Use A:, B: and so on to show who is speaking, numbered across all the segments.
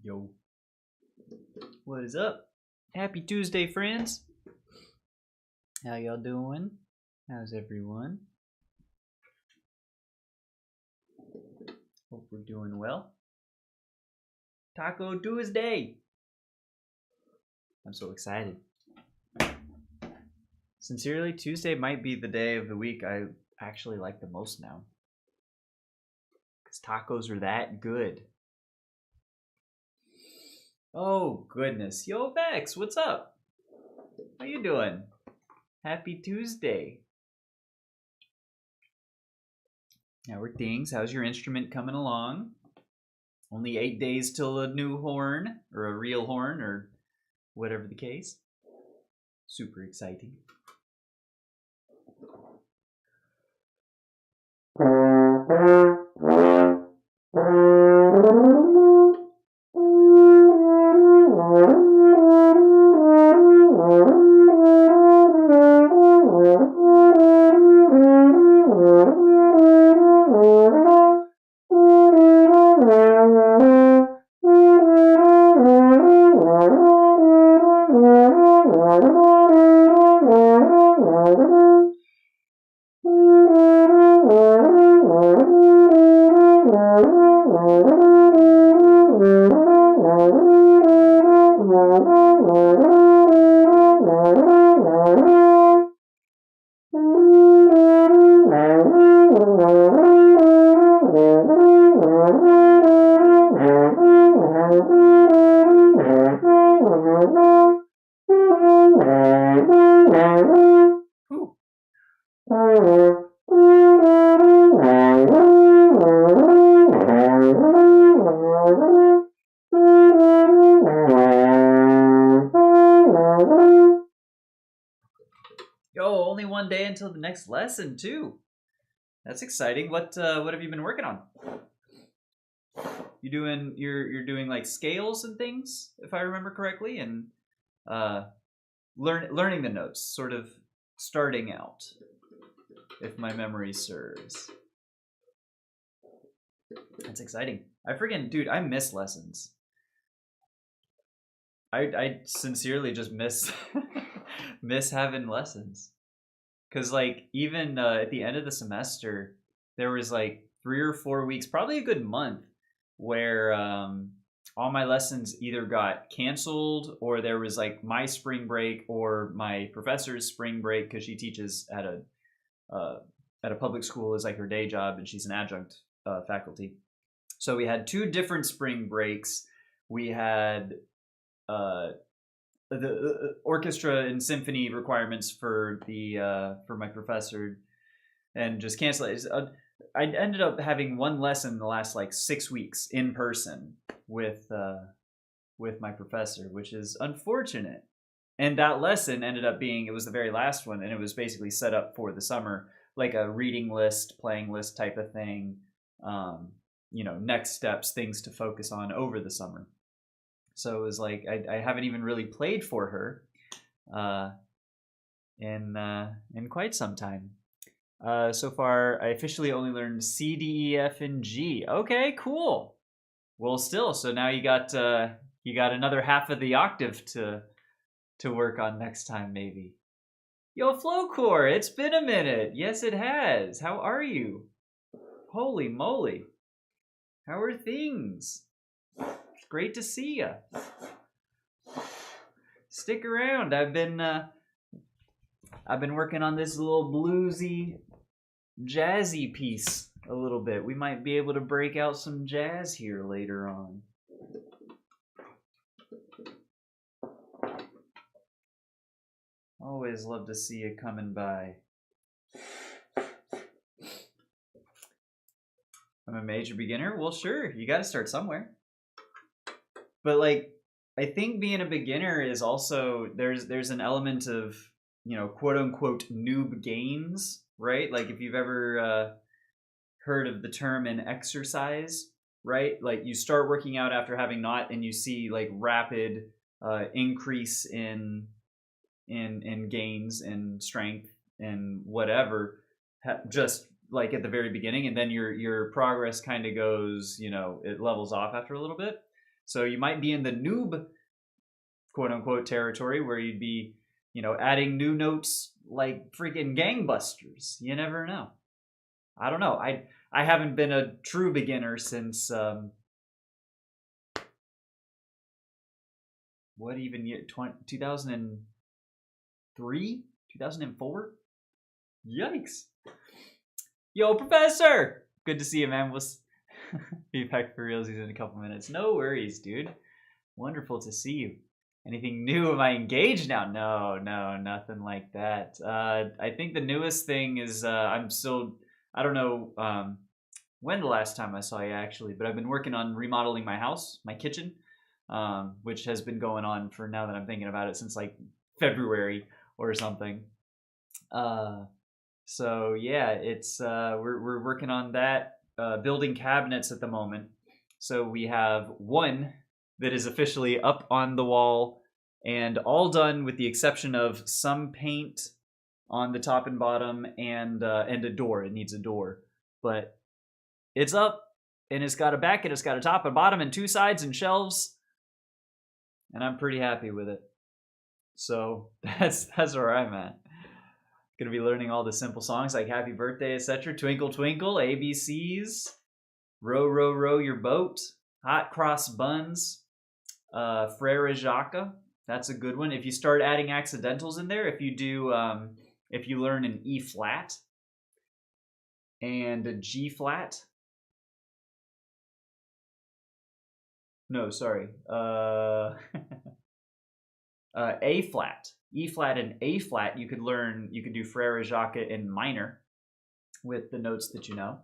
A: Yo. What is up? Happy Tuesday, friends. How y'all doing? How's everyone? Hope we're doing well. Taco Tuesday. I'm so excited. Sincerely, Tuesday might be the day of the week I actually like the most now. Because tacos are that good. Oh, goodness. Yo, Vex, what's up? How you doing? Happy Tuesday. How are things? How's your instrument coming along? Only 8 days till a new horn, or a real horn, or whatever the case. Super exciting. Yo, only 1 day until the next lesson too. That's exciting. What have you been working on? You're doing like scales and things, if I remember correctly, and learning the notes, sort of starting out, if my memory serves. That's exciting. Dude, I miss lessons. I sincerely just miss miss having lessons. Cause like even at the end of the semester, there was like 3 or 4 weeks, probably a good month, where all my lessons either got canceled or there was like my spring break or my professor's spring break because she teaches at a public school as like her day job, and she's an adjunct faculty. So we had 2 different spring breaks. We had the orchestra and symphony requirements for my professor, and just cancel it. I ended up having 1 lesson in the last like 6 weeks in person with my professor, which is unfortunate. And that lesson ended up being, it was the very last one, and it was basically set up for the summer, like a reading list, playing list type of thing. Next steps, things to focus on over the summer. So it was like I haven't even really played for her in quite some time. So far, I officially only learned C, D, E, F, and G. Okay, cool. Well, still, so now you got another half of the octave to work on next time, maybe. Yo, Flowcore, it's been a minute. Yes, it has. How are you? Holy moly. How are things? It's great to see you. Stick around. I've been working on this little bluesy, jazzy piece a little bit. We might be able to break out some jazz here later on. Always love to see you coming by. I'm a major beginner? Well, sure. You got to start somewhere. But like, I think being a beginner is also, there's an element of, quote unquote noob gains, right? Like if you've ever heard of the term in exercise, right? Like you start working out after having not, and you see like rapid increase in gains in strength and whatever, just like at the very beginning, and then your progress kind of goes, it levels off after a little bit. So you might be in the noob, quote unquote, territory where you'd be, adding new notes like freaking gangbusters. You never know. I don't know. I haven't been a true beginner since what even year? 2003? 2004? Yikes. Yo, Professor! Good to see you, man. We'll be back for realsies in a couple minutes. No worries, dude. Wonderful to see you. Anything new? Am I engaged now? No, nothing like that. I think the newest thing is I'm still, I don't know when the last time I saw you actually, but I've been working on remodeling my house, my kitchen, which has been going on for, now that I'm thinking about it, since like February or something. So yeah, it's we're working on that, building cabinets at the moment. So we have one that is officially up on the wall and all done with the exception of some paint on the top and bottom and a door. It needs a door, but it's up and it's got a back and it's got a top and bottom and two sides and shelves, and I'm pretty happy with it. So that's where I'm at. Gonna be learning all the simple songs like Happy Birthday, etc. Twinkle Twinkle, ABCs, Row Row Row Your Boat, Hot Cross Buns, Frere Jacques. That's a good one. If you start adding accidentals in there, if you learn an E flat and a G flat. No, sorry. A flat, E flat, and A flat, you could do Frere Jacques in minor with the notes that you know.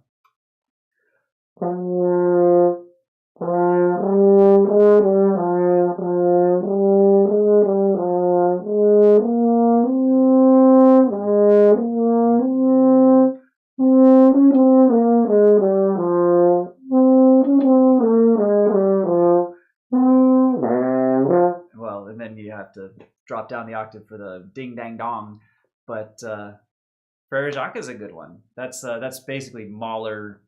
A: Well, and then you have to drop down the octave for the ding dang dong, but Frere Jacques is a good one. That's basically Mahler.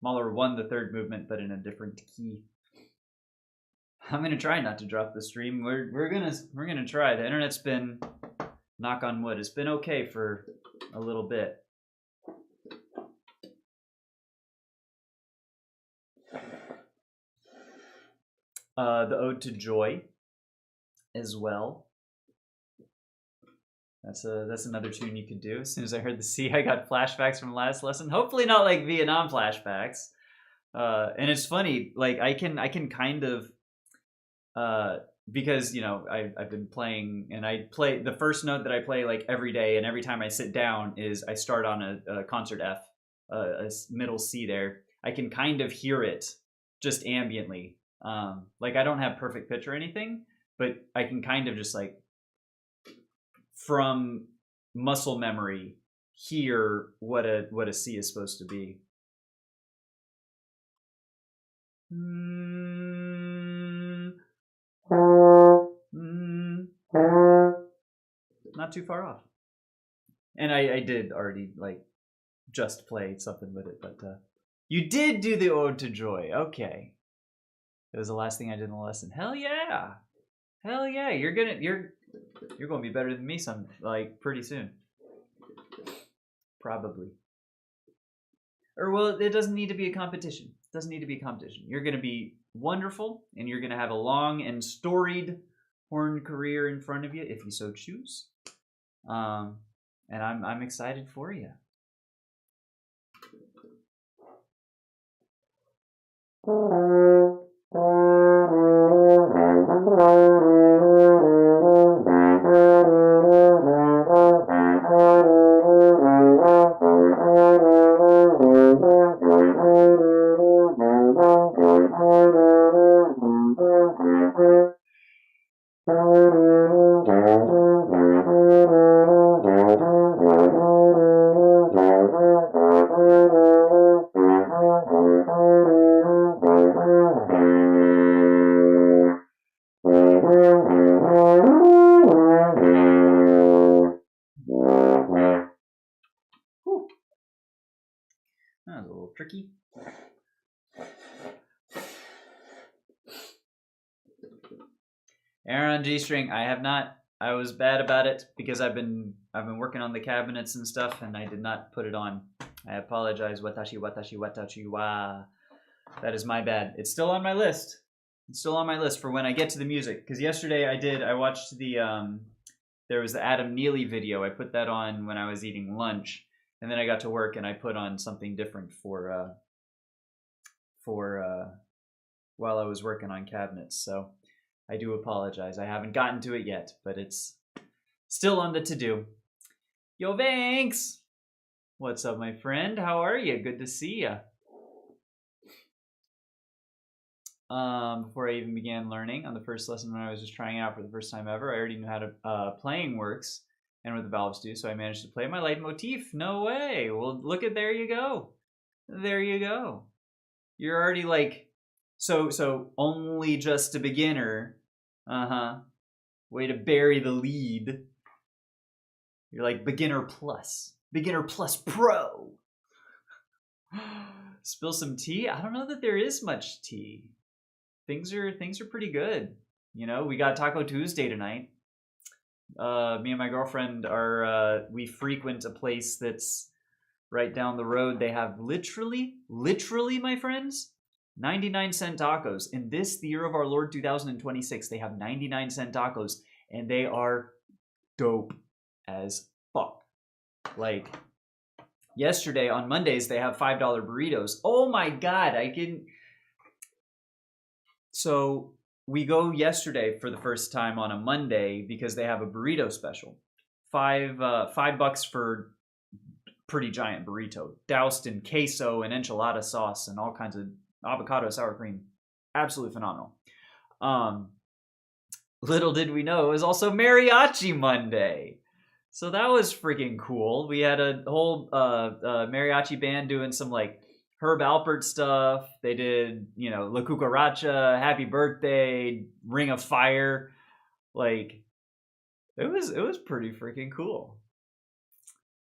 A: Mahler 1, the third movement, but in a different key. I'm gonna try not to drop the stream. We're gonna try. The internet's been, knock on wood, it's been okay for a little bit. The Ode to Joy as well. That's another tune you could do. As soon as I heard the C, I got flashbacks from last lesson. Hopefully not like Vietnam flashbacks. And it's funny, like I can kind of, because I've been playing, and I play the first note that I play like every day, and every time I sit down is I start on a concert F, a middle C there. I can kind of hear it just ambiently. Like I don't have perfect pitch or anything, but I can kind of just like, from muscle memory, hear what a C is supposed to be. Not too far off. And I did already like just play something with it, but you did do the Ode to Joy. Okay. It was the last thing I did in the lesson. Hell yeah. Hell yeah. You're gonna be better than me pretty soon. Probably. Or well, it doesn't need to be a competition. It doesn't need to be a competition. You're gonna be wonderful, and you're gonna have a long and storied horn career in front of you if you so choose. And I'm excited for you. That was a little tricky. Aaron G string. I have not. I was bad about it because I've been working on the cabinets and stuff, and I did not put it on. I apologize. Watashi wa. That is my bad. It's still on my list. It's still on my list for when I get to the music. Because yesterday I watched there was the Adam Neely video. I put that on when I was eating lunch, and then I got to work and I put on something different for while I was working on cabinets. So I do apologize. I haven't gotten to it yet, but it's still on the to-do. Yo, Vanks! What's up, my friend? How are you? Good to see ya. Before I even began learning on the first lesson when I was just trying out for the first time ever, I already knew how to playing works and what the valves do, so I managed to play my leitmotif. No way! Well, look at, there you go. There you go. You're already like, so only just a beginner. Way to bury the lead. You're like beginner plus pro. Spill some tea? I don't know that there is much tea. Things are pretty good. You know, we got Taco Tuesday tonight. Me and my girlfriend we frequent a place that's right down the road. They have literally, my friends, 99-cent tacos. In this, the year of our Lord 2026, they have 99-cent tacos, and they are dope as fuck. Like, yesterday on Mondays, they have $5 burritos. Oh my god, So we go yesterday for the first time on a Monday because they have a burrito special. $5 for pretty giant burrito, doused in queso and enchilada sauce and all kinds of avocado sour cream. Absolutely phenomenal. Little did we know it was also Mariachi Monday. So that was freaking cool. We had a whole mariachi band doing some like Herb Alpert stuff. They did, La Cucaracha, Happy Birthday, Ring of Fire. Like, it was pretty freaking cool.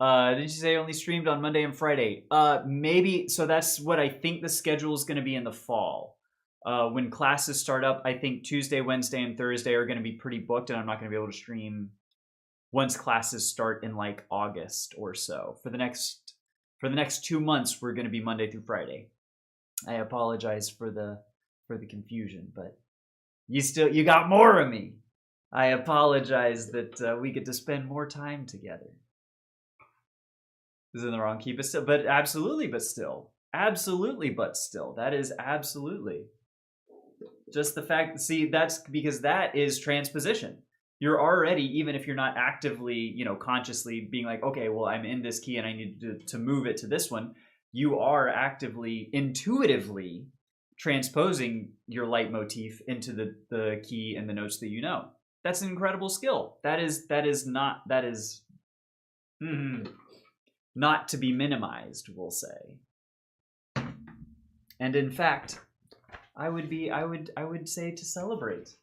A: Did you say only streamed on Monday and Friday? Maybe. So that's what I think the schedule is going to be in the fall. When classes start up, I think Tuesday, Wednesday, and Thursday are going to be pretty booked, and I'm not going to be able to stream once classes start in like August or so. For the next 2 months, we're going to be Monday through Friday. I apologize for the confusion, but you got more of me. I apologize that we get to spend more time together. This is in the wrong key, but still, but absolutely, but still. That is absolutely. Just the fact, that's because that is transposition. You're already, even if you're not actively, consciously being like, okay, well, I'm in this key and I need to move it to this one. You are actively, intuitively transposing your leitmotif into the key and the notes that you know. That's an incredible skill. That is not to be minimized, we'll say. And in fact, I would say to celebrate.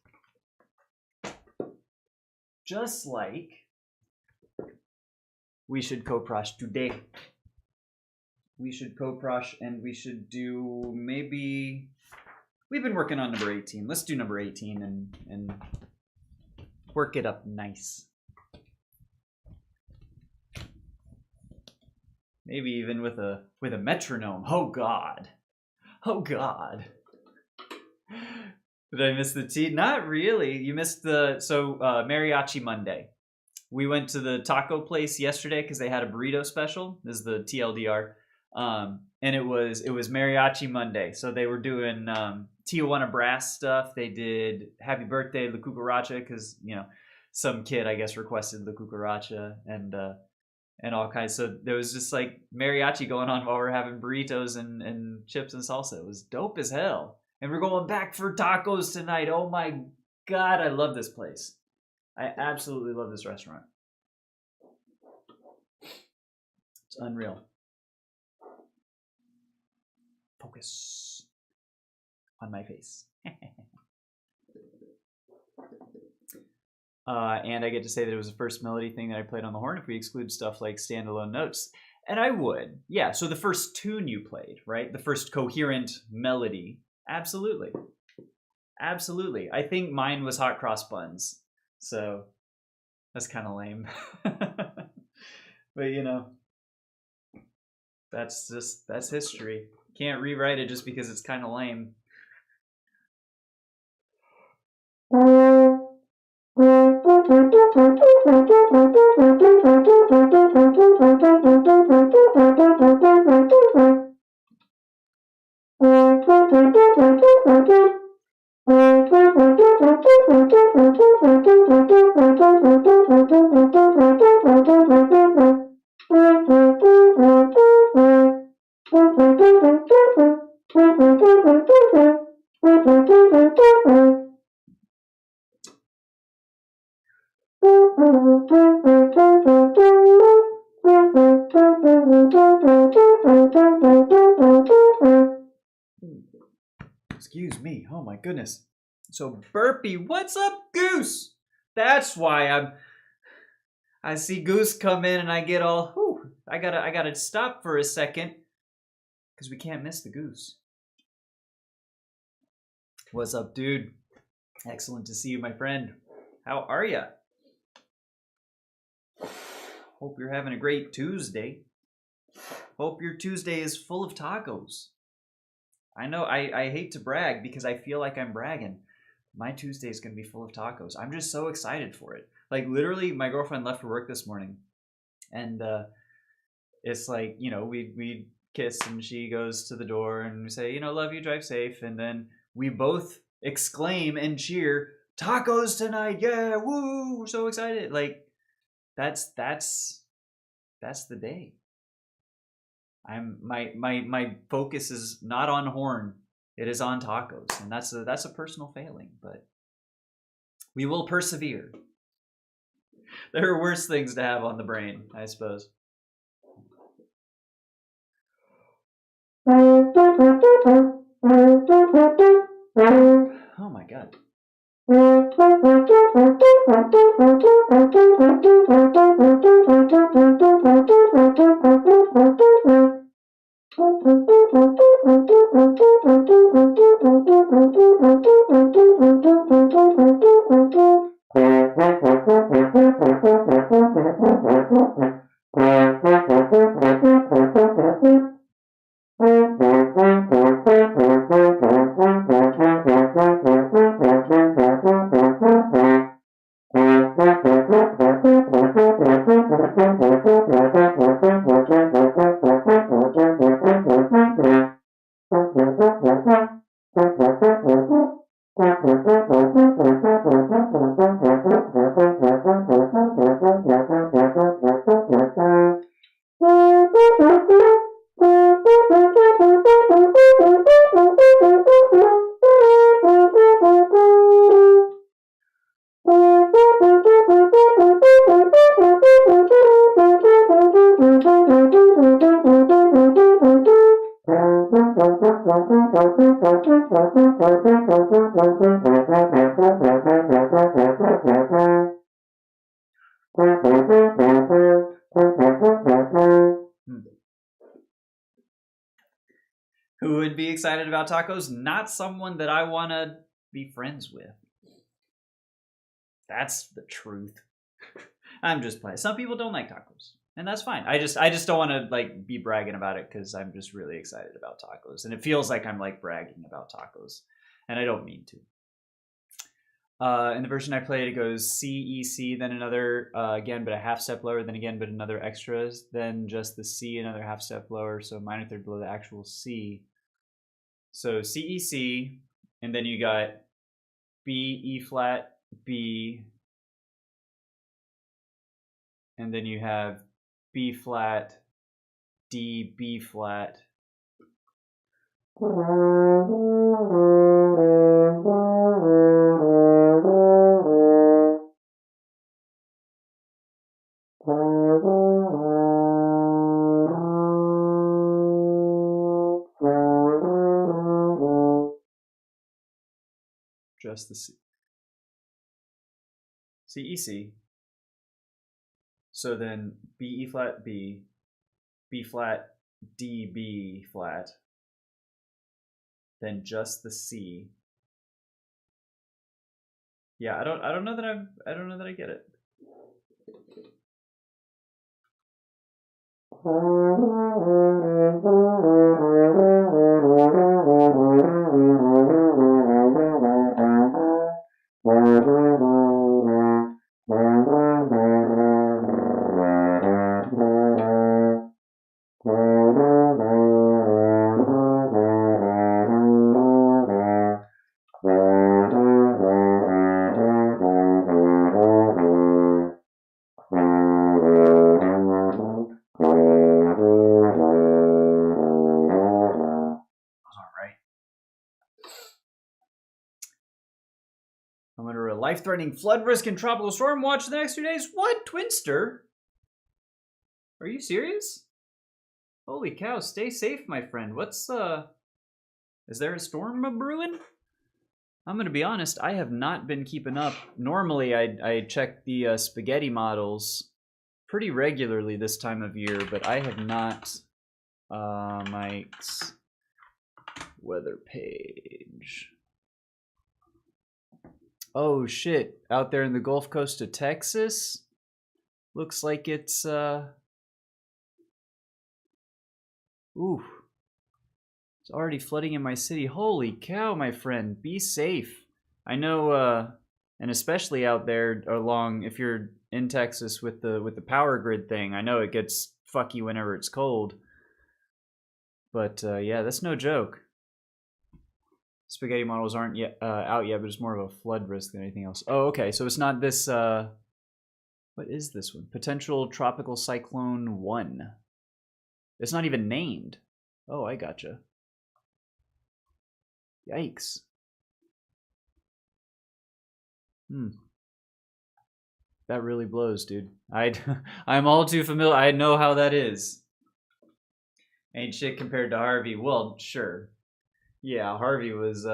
A: Just like we should co-prosh today. We should co-prosh and we should do maybe... We've been working on number 18. Let's do number 18 and work it up nice. Maybe even with a metronome. Oh God. Did I miss the tea? Not really. You missed Mariachi Monday. We went to the taco place yesterday because they had a burrito special. This is the TLDR. And it was Mariachi Monday. So they were doing Tijuana brass stuff. They did Happy Birthday, La Cucaracha, because, some kid, I guess, requested La Cucaracha and all kinds. So there was just like mariachi going on while we're having burritos and chips and salsa. It was dope as hell. And we're going back for tacos tonight. Oh my God, I love this place. I absolutely love this restaurant. It's unreal. Focus on my face. And I get to say that it was the first melody thing that I played on the horn if we exclude stuff like standalone notes. And I would. Yeah, so the first tune you played, right? The first coherent melody. Absolutely. Absolutely. I think mine was hot cross buns. So that's kind of lame. But you know, that's history. Can't rewrite it just because it's kind of lame. Excuse me. Oh my goodness. So burpy. What's up, Goose? That's why I see Goose come in and I get all, whew, I gotta stop for a second because we can't miss the Goose. What's up, dude? Excellent to see you, my friend. How are ya? Hope you're having a great Tuesday. Hope your Tuesday is full of tacos. I know I hate to brag because I feel like I'm bragging. My Tuesday is going to be full of tacos. I'm just so excited for it. Like literally, my girlfriend left for work this morning, and it's like, you know, we kiss and she goes to the door and we say, you know, love you, drive safe, and then we both exclaim and cheer, tacos tonight, yeah, woo, we're so excited. Like that's the day. My focus is not on horn, it is on tacos, and that's a personal failing, but we will persevere. There are worse things to have on the brain, I suppose. Oh my god. Who would be excited about tacos? Not someone that I want to be friends with. That's the truth. I'm just playing. Some people don't like tacos, and that's fine. I just don't want to like be bragging about it because I'm just really excited about tacos, and it feels like I'm like bragging about tacos, and I don't mean to. In the version I played, it goes C, E, C, then another, again, but a half step lower, then again, but another extras, then just the C, another half step lower, so minor third below the actual C. So C, E, C, and then you got B, E flat, B, and then you have B flat, D, B flat. Just the C. C, E, C. So then B, E flat, B, B flat, D, B flat, then just the C, Yeah, I don't know that I get it. All right. I'm under a life-threatening flood risk and tropical storm watch the next 2 days. What, Twinster? Are you serious? Holy cow! Stay safe, my friend. What's Is there a storm brewing? I'm gonna be honest. I have not been keeping up. Normally, I check the spaghetti models pretty regularly this time of year, but I have not. Mike's weather page. Oh shit! Out there in the Gulf Coast of Texas, looks like it's ooh, it's already flooding in my city. Holy cow, my friend! Be safe. I know, and especially out there along, if you're in Texas with the power grid thing, I know it gets fucky whenever it's cold. But yeah, that's no joke. Spaghetti models aren't yet out yet, but it's more of a flood risk than anything else. Oh, okay. So it's not this. What is this one? Potential tropical cyclone 1. It's not even named. Oh, I gotcha. Yikes. That really blows, dude. I'm all too familiar. I know how that is. Ain't shit compared to Harvey. Well, sure. Yeah, Harvey was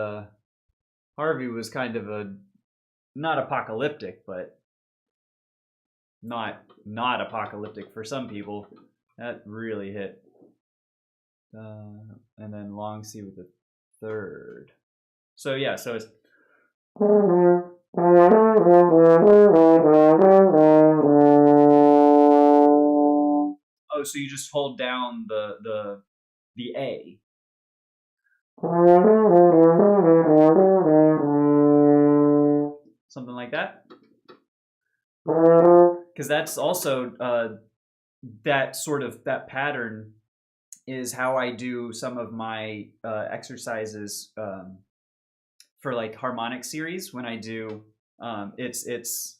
A: kind of a not apocalyptic, but not apocalyptic for some people. That really hit. And then Long C with the third. So yeah, so it's oh, so you just hold down the A. Something like that. Because that's also that pattern is how I do some of my exercises for like harmonic series. When I do, it's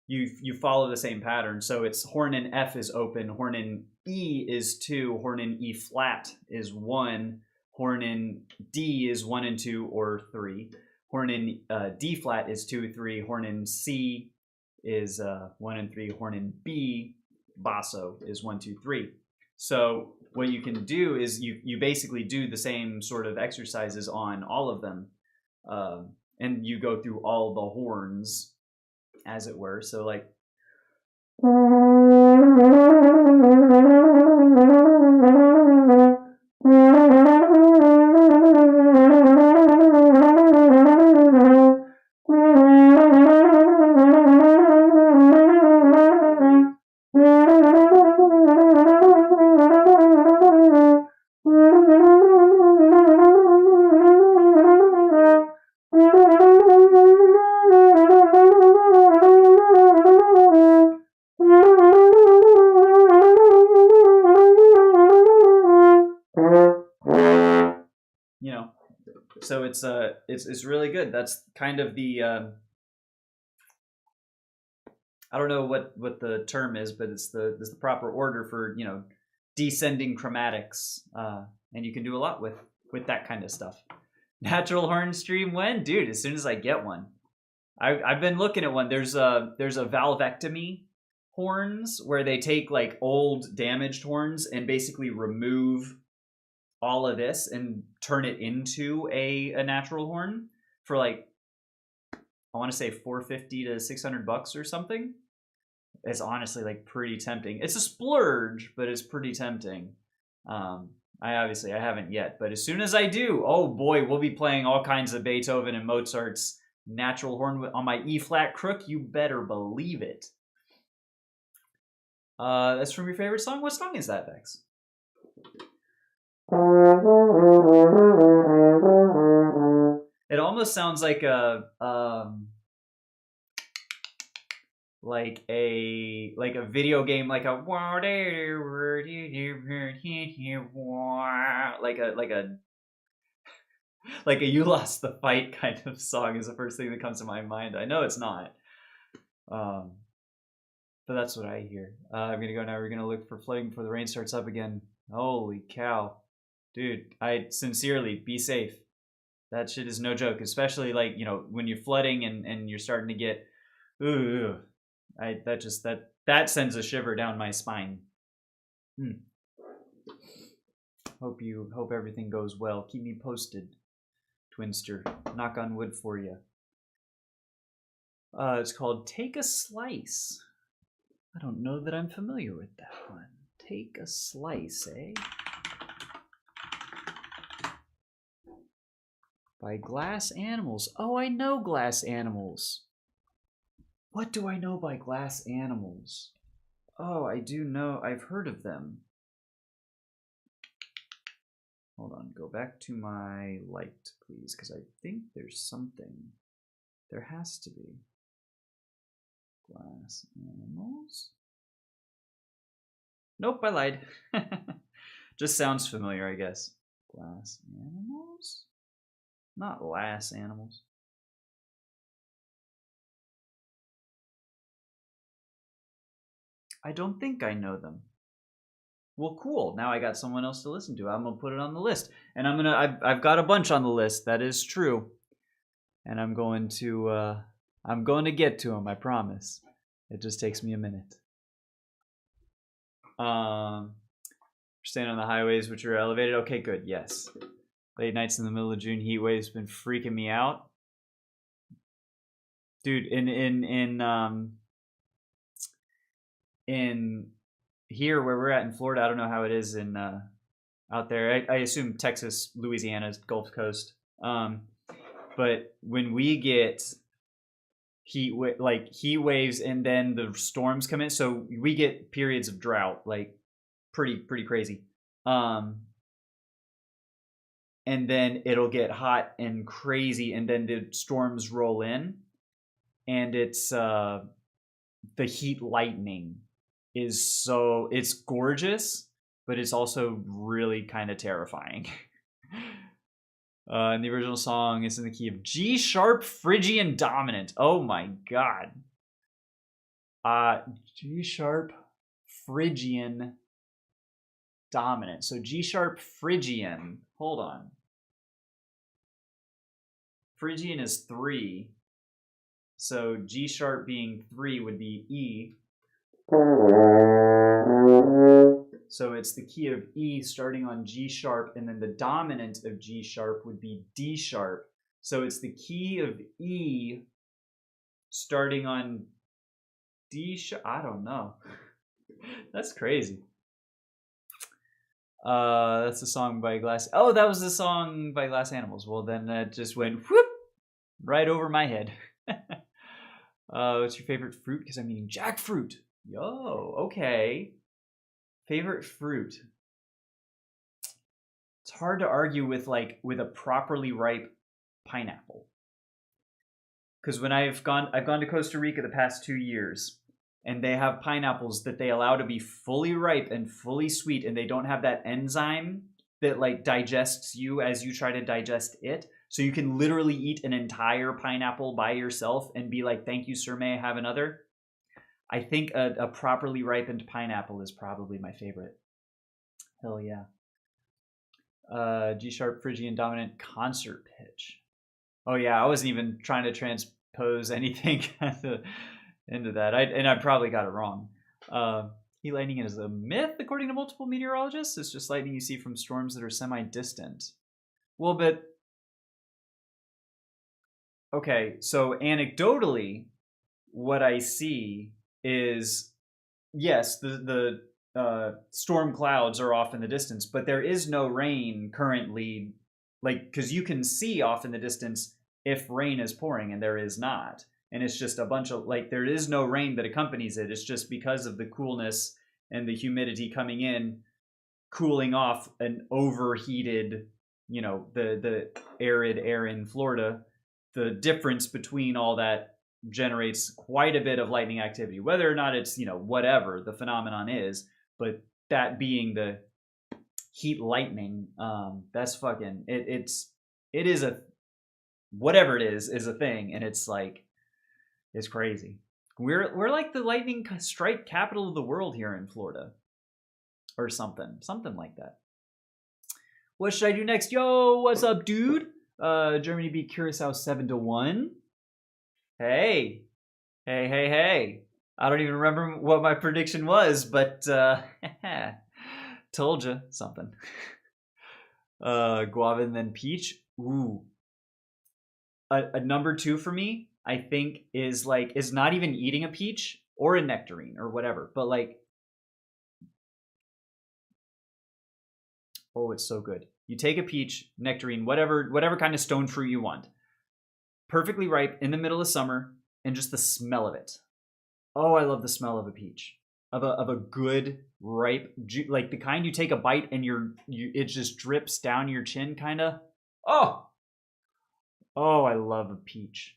A: you follow the same pattern. So it's horn in F is open, horn in E is 2, horn in E flat is 1, horn in D is 1 and 2 or 3, horn in D flat is 2, 3, horn in C is 1 and 3, horn in B basso is 1, 2, 3. So what you can do is you basically do the same sort of exercises on all of them, and you go through all the horns, as it were. So like. So it's really good. That's kind of the I don't know what the term is, but it's the proper order for descending chromatics, and you can do a lot with that kind of stuff. Natural horn stream when, dude? As soon as I get one, I've been looking at one. There's a valvectomy horns where they take like old damaged horns and basically remove all of this and turn it into a natural horn for like, I want to say $450 to $600 or something. It's honestly like pretty tempting. It's a splurge, but it's pretty tempting. I haven't yet, but as soon as I do, oh boy, we'll be playing all kinds of Beethoven and Mozart's natural horn on my E flat crook. You better believe it. That's from your favorite song. What song is that, Vex? It almost sounds like a video game, like a like a you lost the fight kind of song is the first thing that comes to my mind. I know it's not. But that's what I hear. I'm gonna go now. We're gonna look for flooding before the rain starts up again. Holy cow. Dude, I sincerely, be safe. That shit is no joke, especially like, you know, when you're flooding and you're starting to get that sends a shiver down my spine. Hope everything goes well. Keep me posted, Twinster. Knock on wood for you. It's called Take a Slice. I don't know that I'm familiar with that one. Take a Slice, eh? By Glass Animals. Oh, I know Glass Animals. What do I know by Glass Animals? Oh, I do know. I've heard of them. Hold on. Go back to my light, please, because I think there's something. There has to be. Glass Animals? Nope, I lied. Just sounds familiar, I guess. Glass Animals? Not Lass Animals. I don't think I know them. Well, cool. Now I got someone else to listen to. I'm gonna put it on the list, and I've got a bunch on the list. That is true, and I'm going to get to them. I promise. It just takes me a minute. Staying on the highways, which are elevated. Okay, good. Yes. Late nights in the middle of June, heat waves been freaking me out, dude. In here where we're at in Florida, I don't know how it is in out there. I assume Texas, Louisiana's Gulf Coast. But when we get heat waves and then the storms come in, so we get periods of drought, like pretty crazy. And then it'll get hot and crazy, and then the storms roll in, and it's the heat lightning is it's gorgeous, but it's also really kind of terrifying. And the original song is in the key of G sharp Phrygian dominant. Oh my god. G sharp Phrygian dominant. So G sharp Phrygian. Hold on. Phrygian is 3. So G sharp being 3 would be E. So it's the key of E starting on G sharp, and then the dominant of G sharp would be D sharp. So it's the key of E starting on D sharp. I don't know. That's crazy. That's a song by Glass. Oh, that was the song by Glass Animals. Well, then that just went whoop right over my head. What's your favorite fruit? Because I'm eating jackfruit. Yo, okay. Favorite fruit. It's hard to argue with a properly ripe pineapple. Because when I've gone to Costa Rica the past 2 years, and they have pineapples that they allow to be fully ripe and fully sweet, and they don't have that enzyme that like digests you as you try to digest it. So you can literally eat an entire pineapple by yourself and be like, thank you, sir, may I have another? I think a properly ripened pineapple is probably my favorite. Hell yeah. G sharp Phrygian dominant concert pitch. Oh yeah, I wasn't even trying to transpose anything into that. I probably got it wrong. Heat lightning is a myth, according to multiple meteorologists. It's just lightning you see from storms that are semi-distant. Well, but okay, so anecdotally, what I see is, yes, the storm clouds are off in the distance, but there is no rain currently, like, because you can see off in the distance if rain is pouring, and there is not. And it's just a bunch of, like, there is no rain that accompanies it. It's just because of the coolness and the humidity coming in, cooling off an overheated, you know, the arid air in Florida. The difference between all that generates quite a bit of lightning activity, whether or not it's, you know, whatever the phenomenon is. But that being the heat lightning, that's fucking, it is a, whatever it is a thing. And it's like, it's crazy. We're like the lightning strike capital of the world here in Florida, or something like that. What should I do next? Yo, what's up, dude? Germany beat Curacao 7-1. Hey. I don't even remember what my prediction was, but told you something. Guava and then peach. Ooh. A number 2 for me, I think, is not even eating a peach or a nectarine or whatever, but like, oh, it's so good. You take a peach, nectarine, whatever kind of stone fruit you want, perfectly ripe in the middle of summer, and just the smell of it. Oh, I love the smell of a peach, of a good ripe, like the kind you take a bite and it just drips down your chin, kind of. Oh, I love a peach.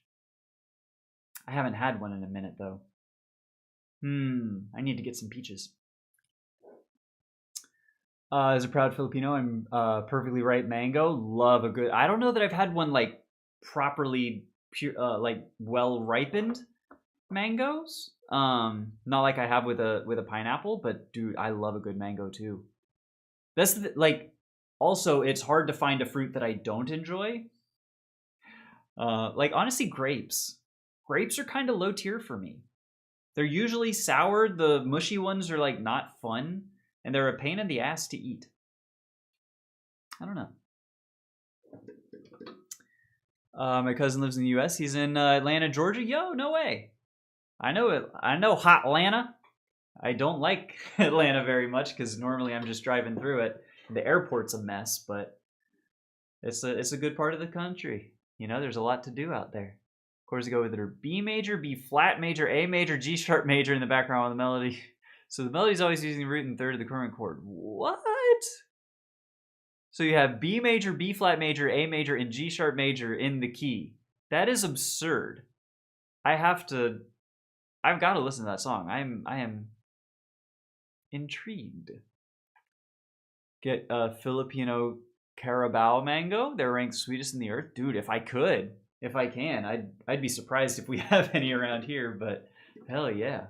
A: I haven't had one in a minute though. I need to get some peaches. As a proud Filipino, I'm perfectly ripe mango. Love a good. I don't know that I've had one like properly pure, like well ripened mangoes. Not like I have with a pineapple, but dude, I love a good mango too. That's like, also it's hard to find a fruit that I don't enjoy. Like honestly, grapes are kind of low tier for me. They're usually sour. The mushy ones are like not fun. And they're a pain in the ass to eat. I don't know. My cousin lives in the U.S. He's in Atlanta, Georgia. Yo, no way. I know it. I know hot Atlanta. I don't like Atlanta very much because normally I'm just driving through it. The airport's a mess, but it's a good part of the country. You know, there's a lot to do out there. Of course, I go with either B major, B flat major, A major, G sharp major in the background with the melody. So the melody's always using the root and third of the current chord. What? So you have B major, B flat major, A major, and G sharp major in the key. That is absurd. I've got to listen to that song. I am intrigued. Get a Filipino Carabao mango. They're ranked sweetest in the earth. Dude, if I can, I'd be surprised if we have any around here, but hell yeah.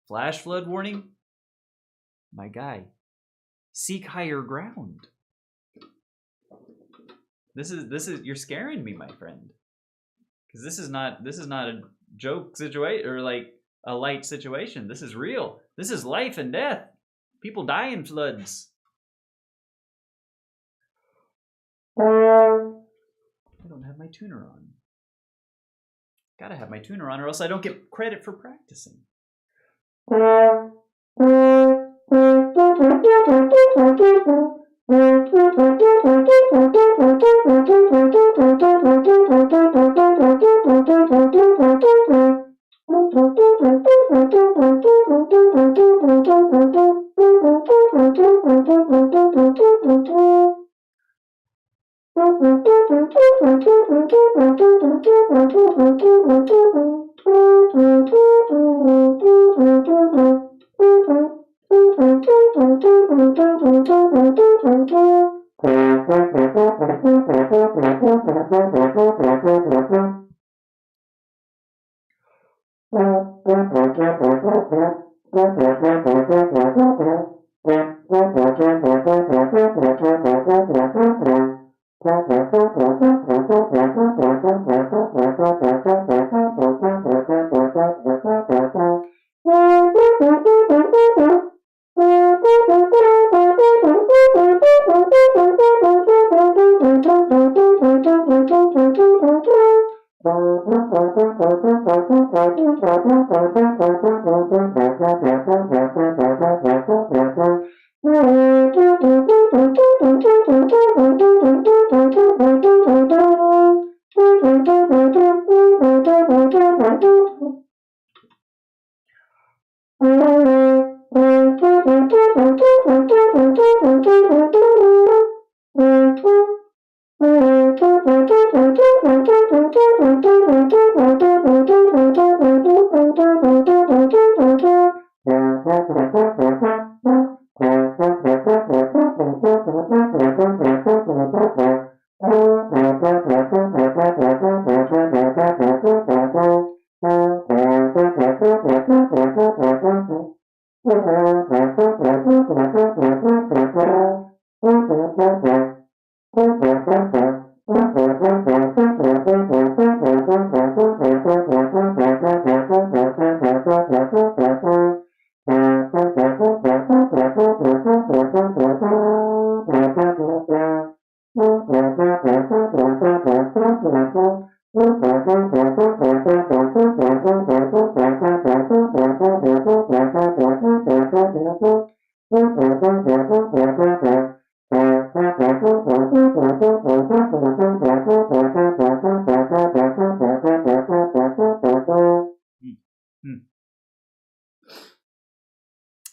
A: Flash flood warning? My guy. Seek higher ground. This is you're scaring me, my friend. Because this is not a joke situation or like a light situation. This is real. This is life and death. People die in floods. I don't have my tuner on. Gotta have my tuner on or else I don't get credit for practicing.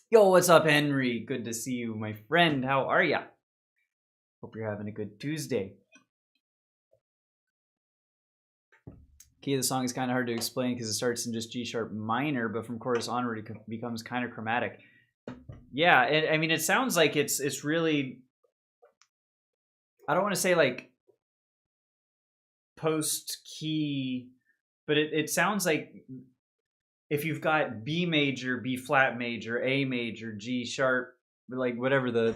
A: Yo, what's up, Henry? Good to see you, my friend. How are ya? Hope you're having a good Tuesday. Key of the song is kind of hard to explain because it starts in just G sharp minor, but from chorus onward it becomes kind of chromatic. Yeah, I mean, it sounds like it's really, I don't want to say like post key, but it sounds like if you've got B major, B flat major, A major, G sharp, like whatever the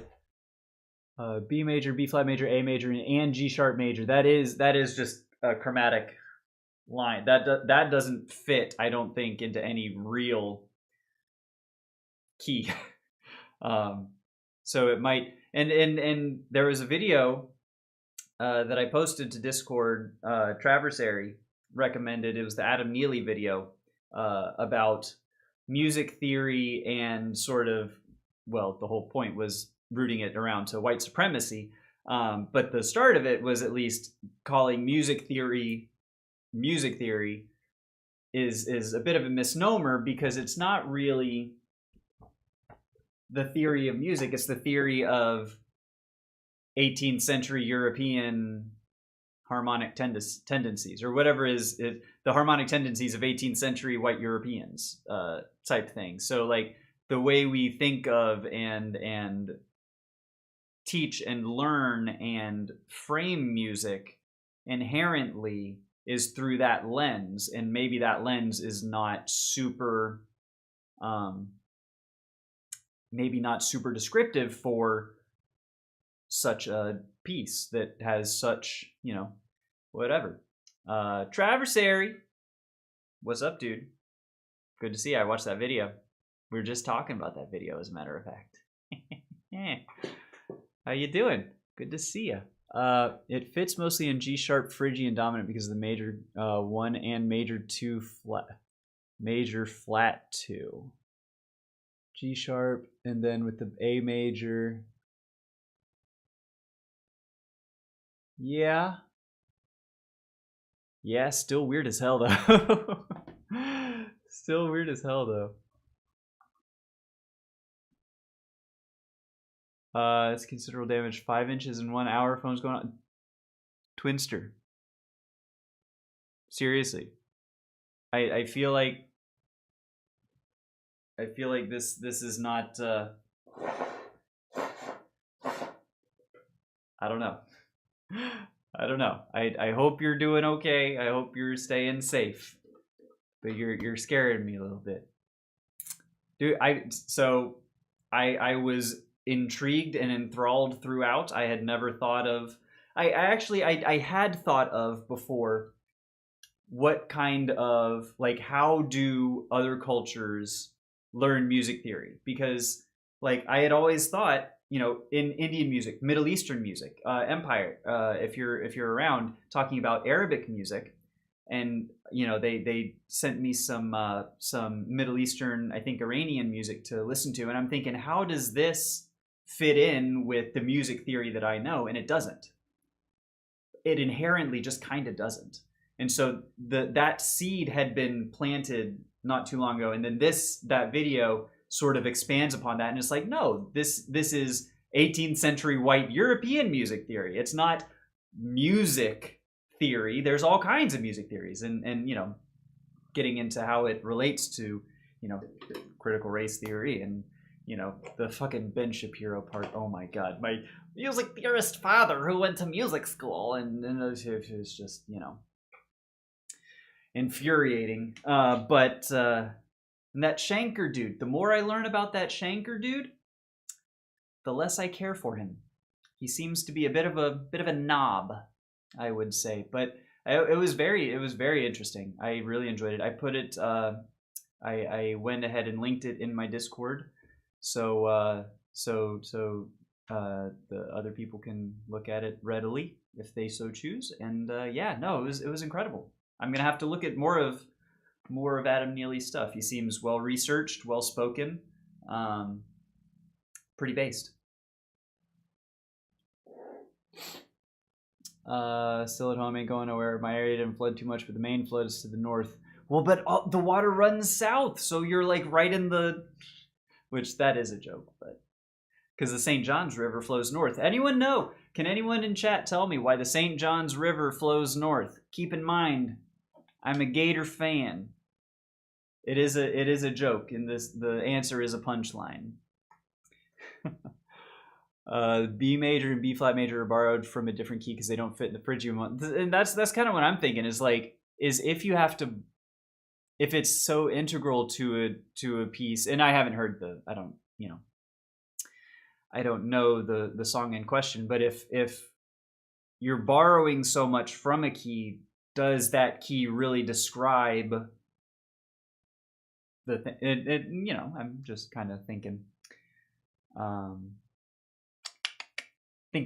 A: B major, B flat major, A major, and G sharp major, that is just a chromatic line. That doesn't fit, I don't think, into any real key. So it might, and there was a video that I posted to Discord. Traversary recommended. It was the Adam Neely video about music theory and sort of, well, the whole point was rooting it around to white supremacy. But the start of it was at least calling music theory is a bit of a misnomer because it's not really the theory of music. It's the theory of 18th century European harmonic tendencies, or whatever is it, the harmonic tendencies of 18th century white Europeans type thing. So like the way we think of and teach and learn and frame music inherently is through that lens, and maybe that lens is not super maybe not super descriptive for such a piece that has such, you know, whatever. Traversary, what's up, dude? Good to see you. I watched that video. We were just talking about that video, as a matter of fact. How you doing? Good to see you. It fits mostly in G sharp Phrygian dominant because of the major 1 and major 2 flat, major flat 2. G sharp, and then with the A major. Yeah, still weird as hell though. Still weird as hell though. It's considerable damage. 5 inches in 1 hour. Phone's going on. Twinster. Seriously, I feel like this is not. I don't know. I hope you're doing okay. I hope you're staying safe. But you're scaring me a little bit, dude. I was intrigued and enthralled throughout. I had never thought of. I had thought of before. What kind of, like, how do other cultures learn music theory? Because like I had always thought, you know, in Indian music, Middle Eastern music, empire, if you're around, talking about Arabic music, and you know they sent me some Middle Eastern, I think Iranian music to listen to, and I'm thinking, how does this fit in with the music theory that I know? And it doesn't. It inherently just kind of doesn't. And so that seed had been planted not too long ago, and then that video sort of expands upon that, and it's like, no, this is 18th century white European music theory. It's not music theory. There's all kinds of music theories, and you know, getting into how it relates to, you know, critical race theory and you know, the fucking Ben Shapiro part. Oh my god, my music theorist father who went to music school, and it was just, you know, infuriating. But that Shanker dude, the more I learn about that Shanker dude, the less I care for him. He seems to be a bit of a knob, I would say. But it was very interesting. I really enjoyed it. I put it. I went ahead and linked it in my Discord, so the other people can look at it readily if they so choose. And yeah, no, it was incredible. I'm gonna have to look at more of Adam Neely's stuff. He seems well researched, well spoken, pretty based. Still at home, ain't going nowhere. My area didn't flood too much, but the main flood is to the north. Well, but the water runs south, so you're like right in the... Which, that is a joke, but... Because the St. Johns River flows north. Anyone know? Can anyone in chat tell me why the St. Johns River flows north? Keep in mind, I'm a Gator fan. It is a joke, and the answer is a punchline. B major and B flat major are borrowed from a different key because they don't fit in the Phrygian one. And that's kind of what I'm thinking, is if you have to... If it's so integral to a piece, and I haven't heard I don't know the song in question, but if you're borrowing so much from a key, does that key really describe the thing? You know, I'm just kind of thinking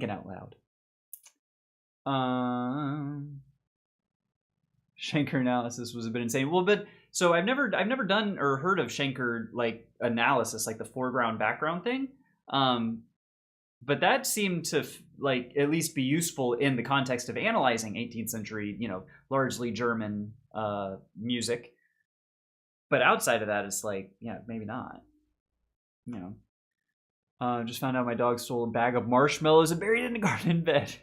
A: out loud. Shanker analysis was a bit insane. Well, but so I've never done or heard of Shanker like analysis, like the foreground background thing. But that seemed to like at least be useful in the context of analyzing 18th century, you know, largely German music. But outside of that, it's like, yeah, maybe not. You know, just found out my dog stole a bag of marshmallows and buried it in the garden bed.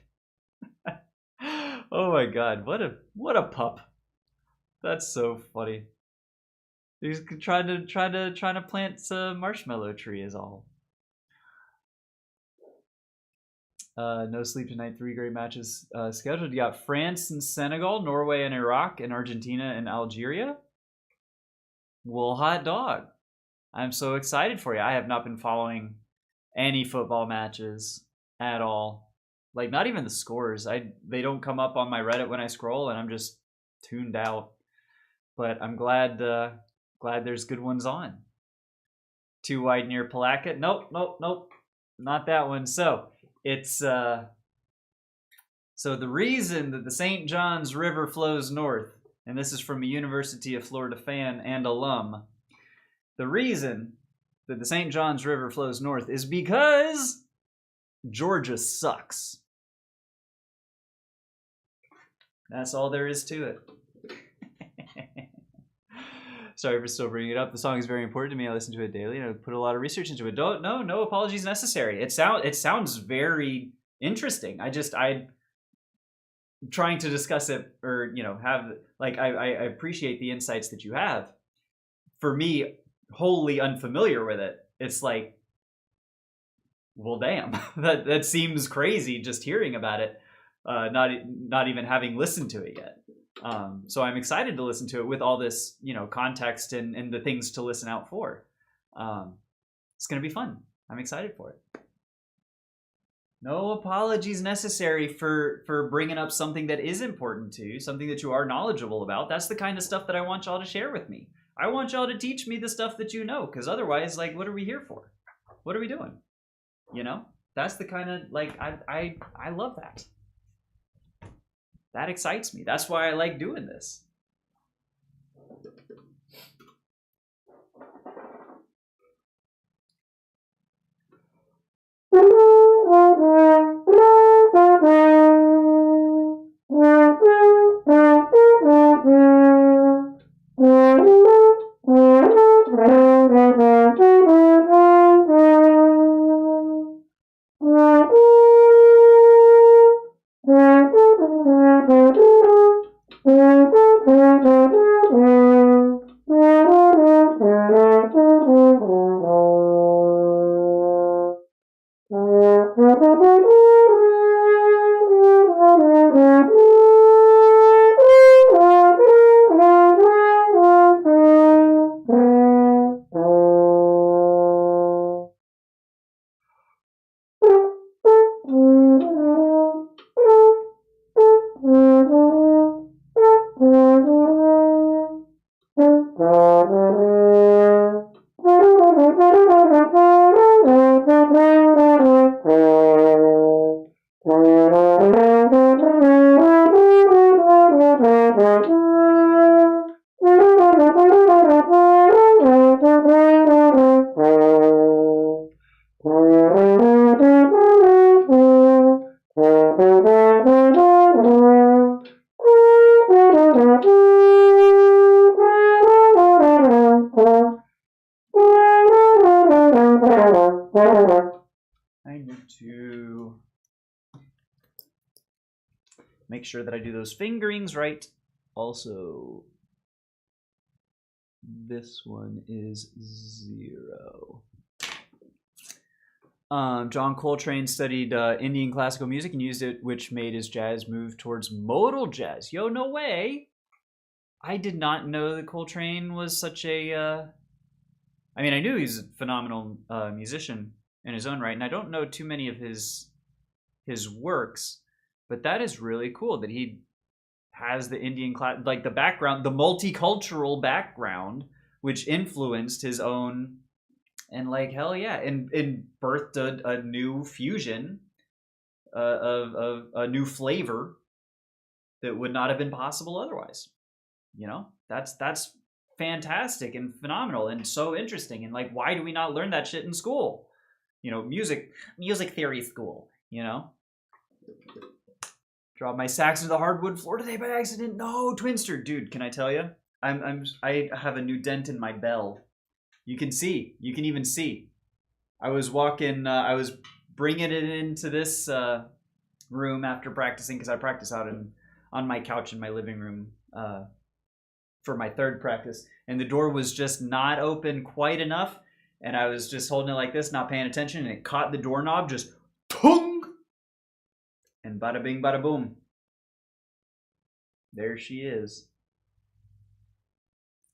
A: Oh my god, what a pup. That's so funny. He's trying to plant a marshmallow tree is all. No sleep tonight. 3 great matches scheduled. You got France and Senegal, Norway and Iraq, and Argentina and Algeria. Well, hot dog. I'm so excited for you. I have not been following any football matches at all. Like, not even the scores. They don't come up on my Reddit when I scroll, and I'm just tuned out. But I'm glad there's good ones on. Too wide near Palatka. Nope. Not that one. So it's so the reason that the St. Johns River flows north, and this is from a University of Florida fan and alum, the reason that the St. Johns River flows north is because Georgia sucks. That's all there is to it. Sorry for still bringing it up. The song is very important to me. I listen to it daily, and I put a lot of research into it. No apologies necessary. It sounds very interesting. I'm trying to discuss it, or have like I appreciate the insights that you have. For me, wholly unfamiliar with it, it's like, well, damn, that seems crazy just hearing about it. Not even having listened to it yet. So I'm excited to listen to it with all this, context and the things to listen out for. It's going to be fun. I'm excited for it. No apologies necessary for bringing up something that is important to you, something that you are knowledgeable about. That's the kind of stuff that I want y'all to share with me. I want y'all to teach me the stuff that you know, because otherwise, like, what are we here for? What are we doing? That's the kind of, like, I love that. That excites me. That's why I like doing this. I need to make sure that I do those fingerings right. Also, this one is 0. John Coltrane studied Indian classical music and used it, which made his jazz move towards modal jazz. Yo, no way! I did not know that Coltrane was such a... I mean, I knew he's a phenomenal musician in his own right, and I don't know too many of his works, but that is really cool that he has the Indian like the background, the multicultural background, which influenced his own, and like hell yeah, and birthed a new fusion of a new flavor that would not have been possible otherwise. You know, that's fantastic and phenomenal and so interesting. And like, why do we not learn that shit in school? You know, music theory school. You know. Dropped my sax into the hardwood floor today by accident. No, Twinster, dude. Can I tell you? I have a new dent in my bell. You can see. You can even see. I was walking. I was bringing it into this room after practicing because I practice out on my couch in my living room for my third practice, and the door was just not open quite enough, and I was just holding it like this, not paying attention, and it caught the doorknob, just tung. And bada bing, bada boom. There she is.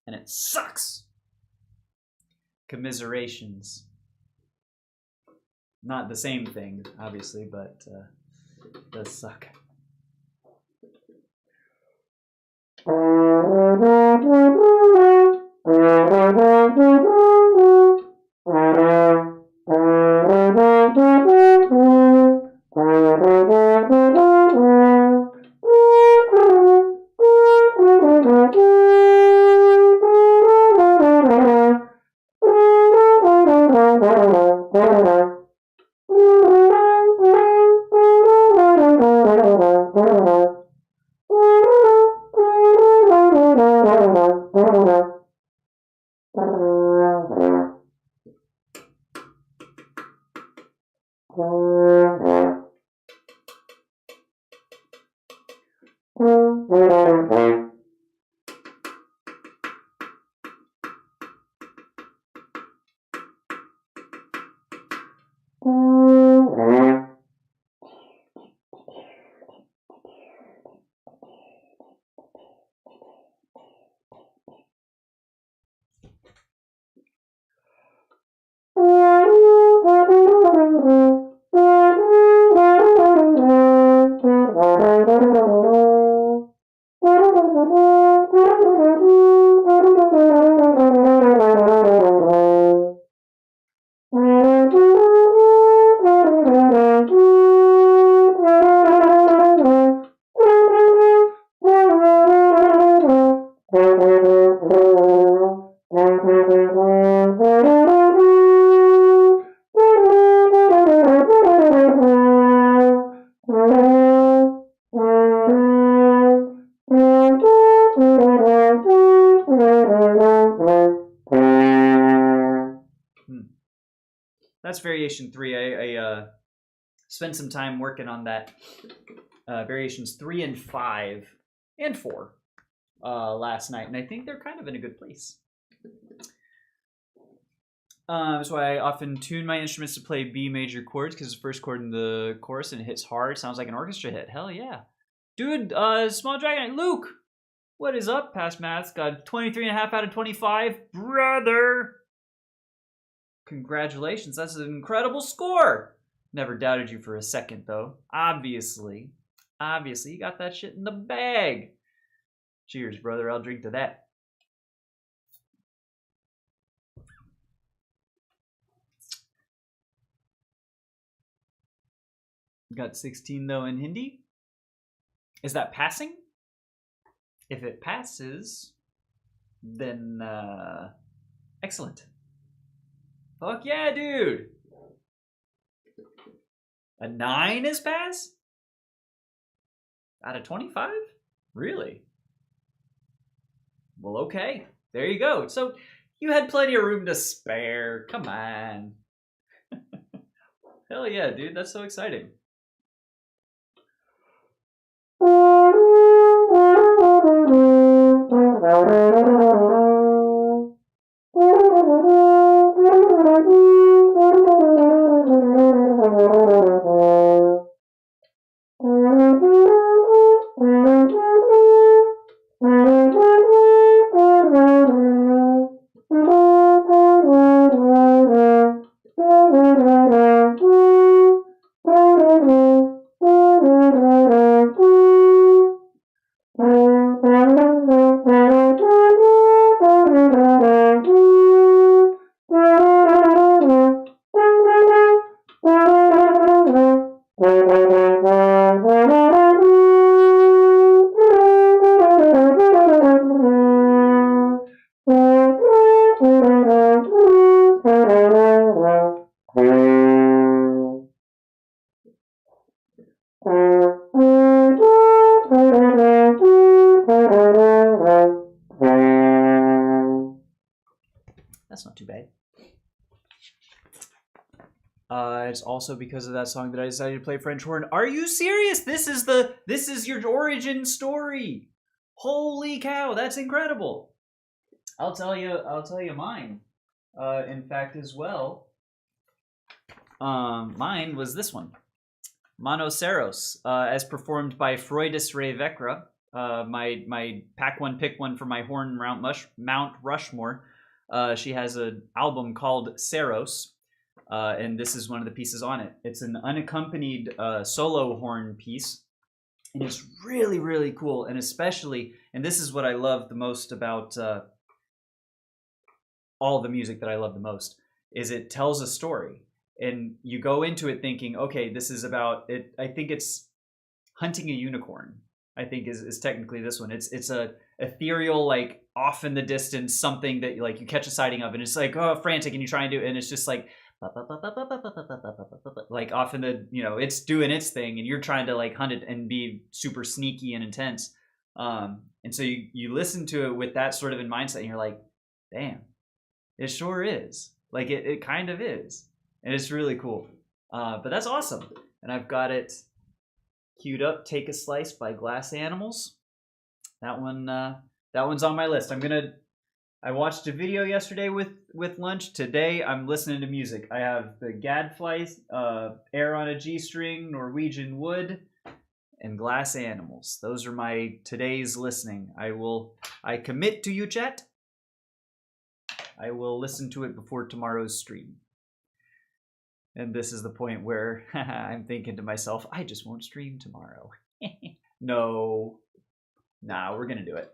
A: And it sucks. Commiserations. Not the same thing, obviously, but it does suck. That's variation 3. I spent some time working on that. Variations 3 and 5 and 4 last night, and I think they're kind of in a good place. That's why I often tune my instruments to play B major chords, because it's the first chord in the chorus and it hits hard. Sounds like an orchestra hit. Hell yeah. Dude, Small Dragon, Luke, what is up? Past Maths got 23.5 out of 25. Brother! Congratulations, that's an incredible score. Never doubted you for a second, though. Obviously, you got that shit in the bag. Cheers, brother. I'll drink to that. Got 16, though, in Hindi. Is that passing? If it passes, then excellent. Fuck yeah, dude. A 9 is pass? Out of 25? Really? Well, okay. There you go. So you had plenty of room to spare. Come on. Hell yeah, dude. That's so exciting. That's not too bad. It's also because of that song that I decided to play French horn. Are you serious? This is your origin story. Holy cow, that's incredible. I'll tell you mine. In fact, as well. Mine was this one. Monoceros, as performed by Freudis Revekra. My pack one, pick one for my horn Mount Rushmore. She has an album called Ceros, and this is one of the pieces on it. It's an unaccompanied solo horn piece, and it's really, really cool. And especially, and this is what I love the most about all the music that I love the most, is it tells a story. And you go into it thinking, okay, this is about it. I think it's hunting a unicorn. I think is technically this one. It's a ethereal, like off in the distance, something that like you catch a sighting of, and it's like, oh, frantic, and you try and do it, and it's just like off in the, it's doing its thing, and you're trying to like hunt it and be super sneaky and intense. And so you listen to it with that sort of in mindset, and you're like, damn, it sure is. Like it kind of is. And it's really cool. But that's awesome. And I've got it queued up. Take a Slice by Glass Animals. That one's on my list. I watched a video yesterday with lunch. Today I'm listening to music. I have the Gadfly, Air on a G String, Norwegian Wood, and Glass Animals. Those are my today's listening. I commit to you, chat. I will listen to it before tomorrow's stream. And this is the point where I'm thinking to myself, I just won't stream tomorrow. No. Nah, we're going to do it.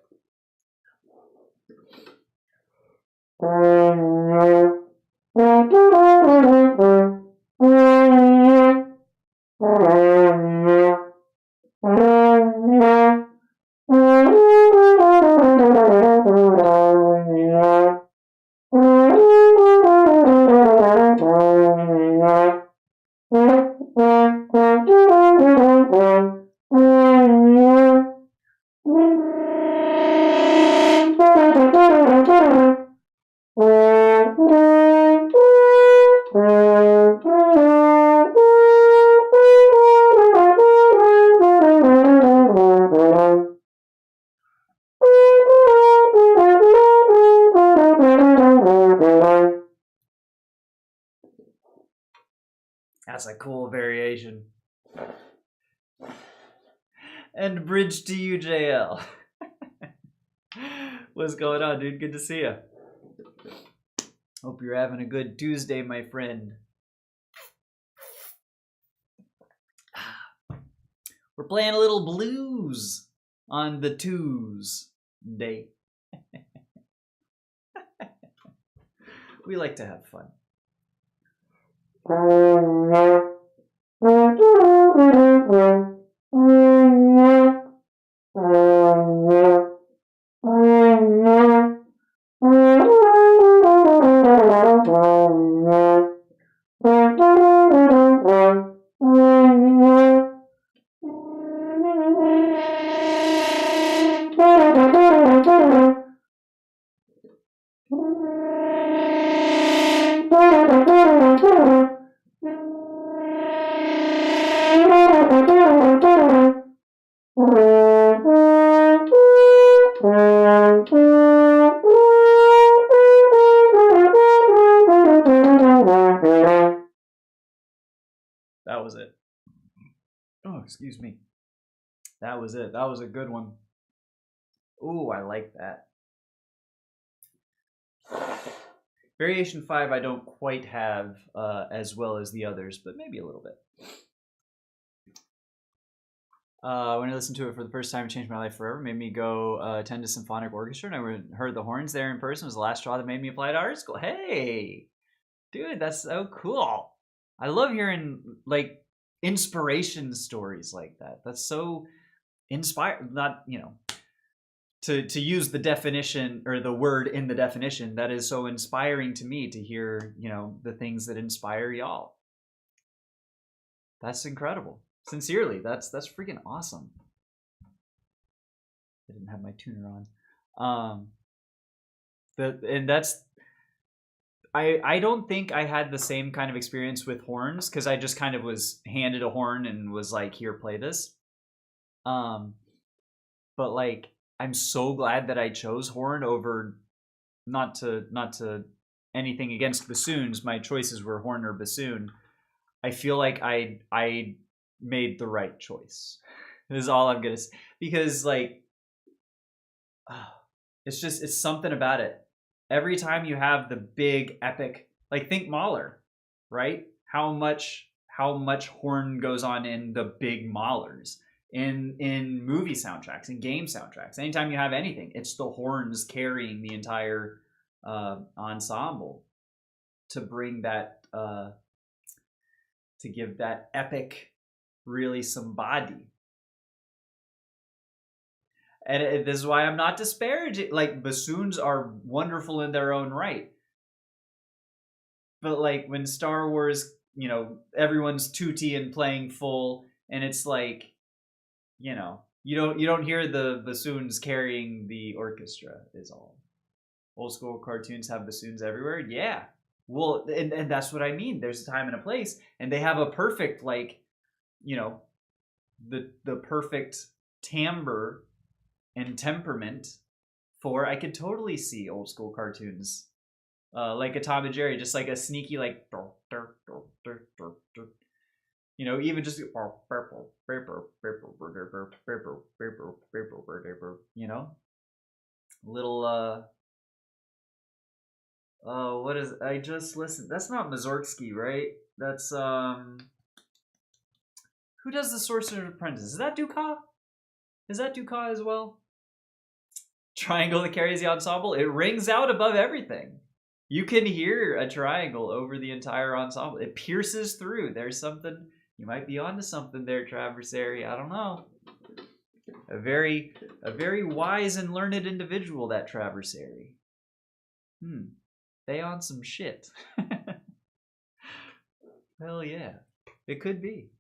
A: That's a cool variation. And bridge to you, JL. What's going on, dude? Good to see you. Hope you're having a good Tuesday, my friend. We're playing a little blues on the Tuesday. We like to have fun. That was it. Oh, excuse me. That was it. That was a good one. Ooh, I like that. Variation 5 I don't quite have as well as the others, but maybe a little bit. When I listened to it for the first time, it changed my life forever. Made me go attend a symphonic orchestra, and I heard the horns there in person. It was the last straw that made me apply to art school. Hey, dude, that's so cool. I love hearing like inspiration stories like that. That's so inspired. Not, you know, to use the definition or the word in the definition, that is so inspiring to me to hear, you know, the things that inspire y'all. That's incredible. Sincerely, that's freaking awesome. I didn't have my tuner on. I don't think I had the same kind of experience with horns because I just kind of was handed a horn and was like, here, play this. But like, I'm so glad that I chose horn over, not to anything against bassoons. My choices were horn or bassoon. I feel like I made the right choice. This is all I'm gonna say, because like, it's something about it. Every time you have the big epic, like think Mahler, right? How much horn goes on in the big Mahlers, in movie soundtracks, in game soundtracks. Anytime you have anything, it's the horns carrying the entire ensemble to bring that to give that epic really some body. And this is why I'm not disparaging. Like, bassoons are wonderful in their own right. But like when Star Wars, you know, everyone's tutti and playing full, and it's like, you know, you don't hear the bassoons carrying the orchestra is all. Old school cartoons have bassoons everywhere. Yeah. Well, and that's what I mean. There's a time and a place, and they have a perfect, like, you know, the perfect timbre and temperament for. I could totally see old school cartoons, like a Tom and Jerry, just like a sneaky, like, you know, even just, you know, little what is, I just listened, that's not Mussorgsky, right? That's who does the Sorcerer's Apprentice? Is that Dukas? Is that Dukas as well? Triangle that carries the ensemble. It rings out above everything. You can hear a triangle over the entire ensemble. It pierces through. There's something, you might be onto something there, Traversary. I don't know. A very wise and learned individual, that Traversary. They on some shit. Hell yeah. It could be.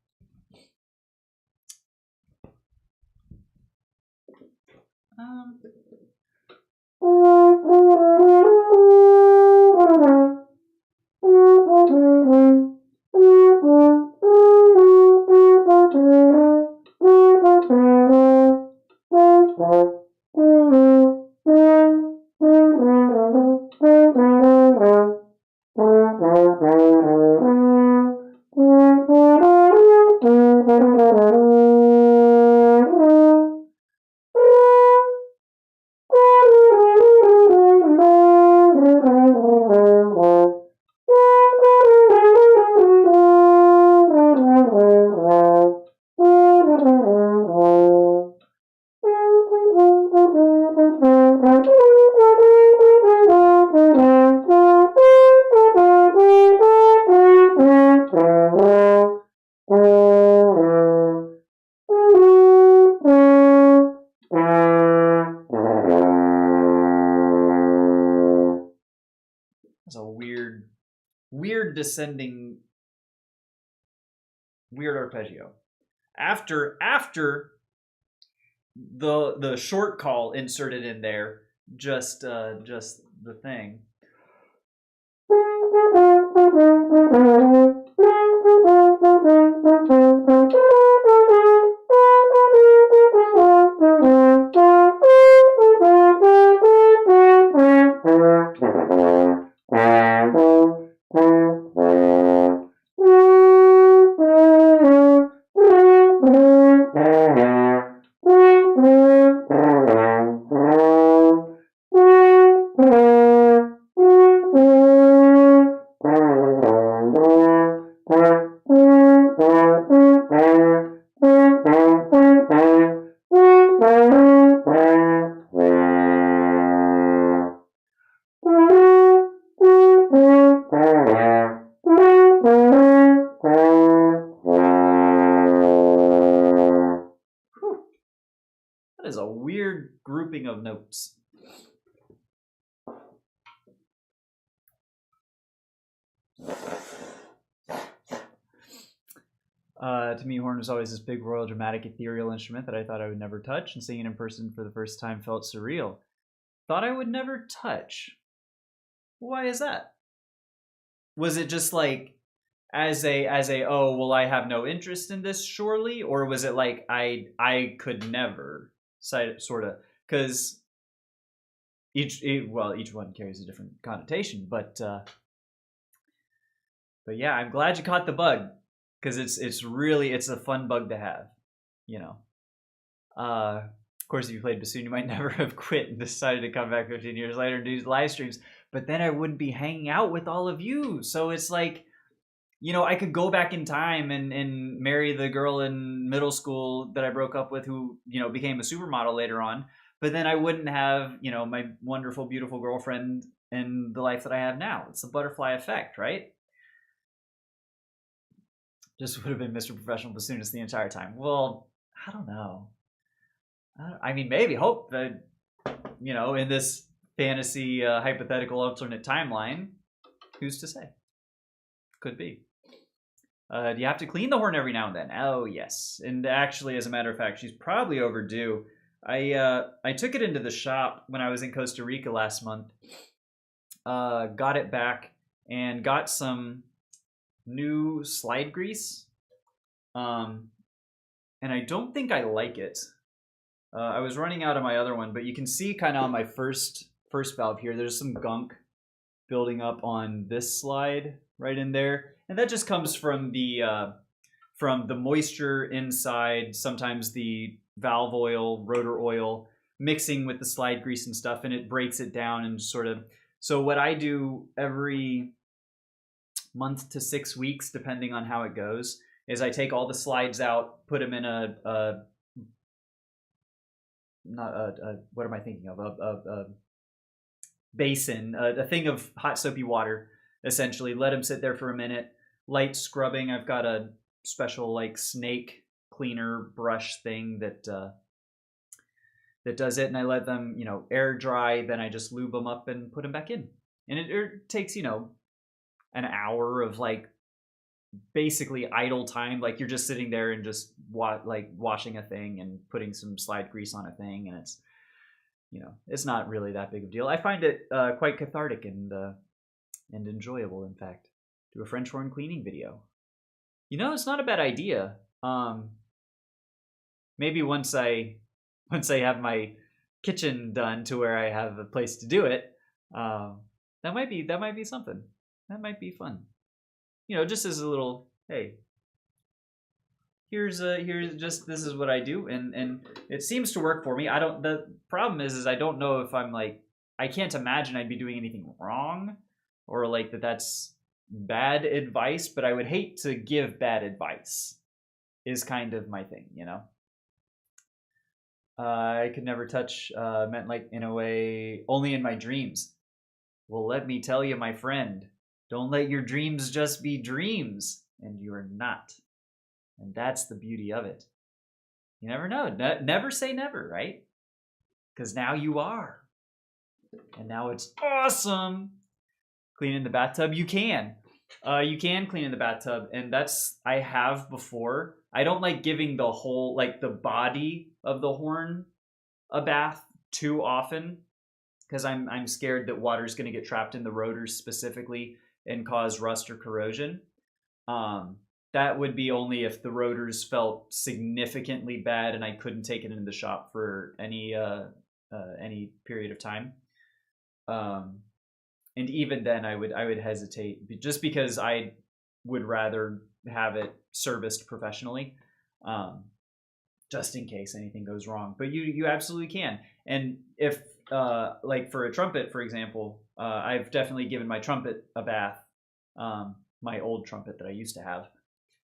A: It's a weird descending, weird arpeggio. After the short call inserted in there, just the thing. weird grouping of notes. To me, horn was always this big, royal, dramatic, ethereal instrument that I thought I would never touch, and singing in person for the first time felt surreal. Thought I would never touch. Why is that? Was it just like as a oh well, I have no interest in this surely, or was it like I could never sort of, because each one carries a different connotation, but yeah, I'm glad you caught the bug, because it's really a fun bug to have, you know. Of course, if you played bassoon, you might never have quit and decided to come back 15 years later and do live streams, but then I wouldn't be hanging out with all of you. So it's like, you know, I could go back in time and marry the girl in middle school that I broke up with, who, you know, became a supermodel later on, but then I wouldn't have, you know, my wonderful, beautiful girlfriend and the life that I have now. It's the butterfly effect, right? Just would have been Mr. Professional Bassoonist the entire time. Well, I don't know. I mean, maybe hope that, you know, in this fantasy hypothetical alternate timeline, who's to say? Could be. Do you have to clean the horn every now and then? Oh, yes. And actually, as a matter of fact, she's probably overdue. I took it into the shop when I was in Costa Rica last month, got it back, and got some new slide grease. And I don't think I like it. I was running out of my other one, but you can see kind of on my first valve here, there's some gunk building up on this slide right in there, and that just comes from the moisture inside, sometimes the valve oil, rotor oil, mixing with the slide grease and stuff, and it breaks it down and sort of. So what I do every month to 6 weeks, depending on how it goes, is I take all the slides out, put them in a basin, a thing of hot soapy water, essentially. Let them sit there for a minute. Light scrubbing. I've got a special like snake cleaner brush thing that does it, and I let them, you know, air dry. Then I just lube them up and put them back in, and it takes, you know, an hour of like basically idle time. Like you're just sitting there and just washing a thing and putting some slide grease on a thing, and it's, you know, it's not really that big of a deal. I find it quite cathartic and enjoyable. In fact, do a French horn cleaning video. You know, it's not a bad idea. Maybe once I have my kitchen done to where I have a place to do it, that might be something. That might be fun. You know, just as a little, hey, here's just, this is what I do, and it seems to work for me. The problem is I don't know if I'm like, I can't imagine I'd be doing anything wrong, or like that's bad advice, but I would hate to give bad advice, is kind of my thing, you know. I could never touch meant like, in a way, only in my dreams. Well, let me tell you, my friend, don't let your dreams just be dreams, and you're not. And that's the beauty of it. You never know. Never say never, right? Because now you are. And now it's awesome. Clean in the bathtub? You can. You can clean in the bathtub, and I have before. I don't like giving the whole, like the body of the horn a bath too often, because I'm scared that water's going to get trapped in the rotors specifically and cause rust or corrosion. That would be only if the rotors felt significantly bad and I couldn't take it into the shop for any period of time. And even then, I would hesitate, just because I would rather have it serviced professionally, just in case anything goes wrong. But you absolutely can. And if like for a trumpet, for example, I've definitely given my trumpet a bath. My old trumpet that I used to have,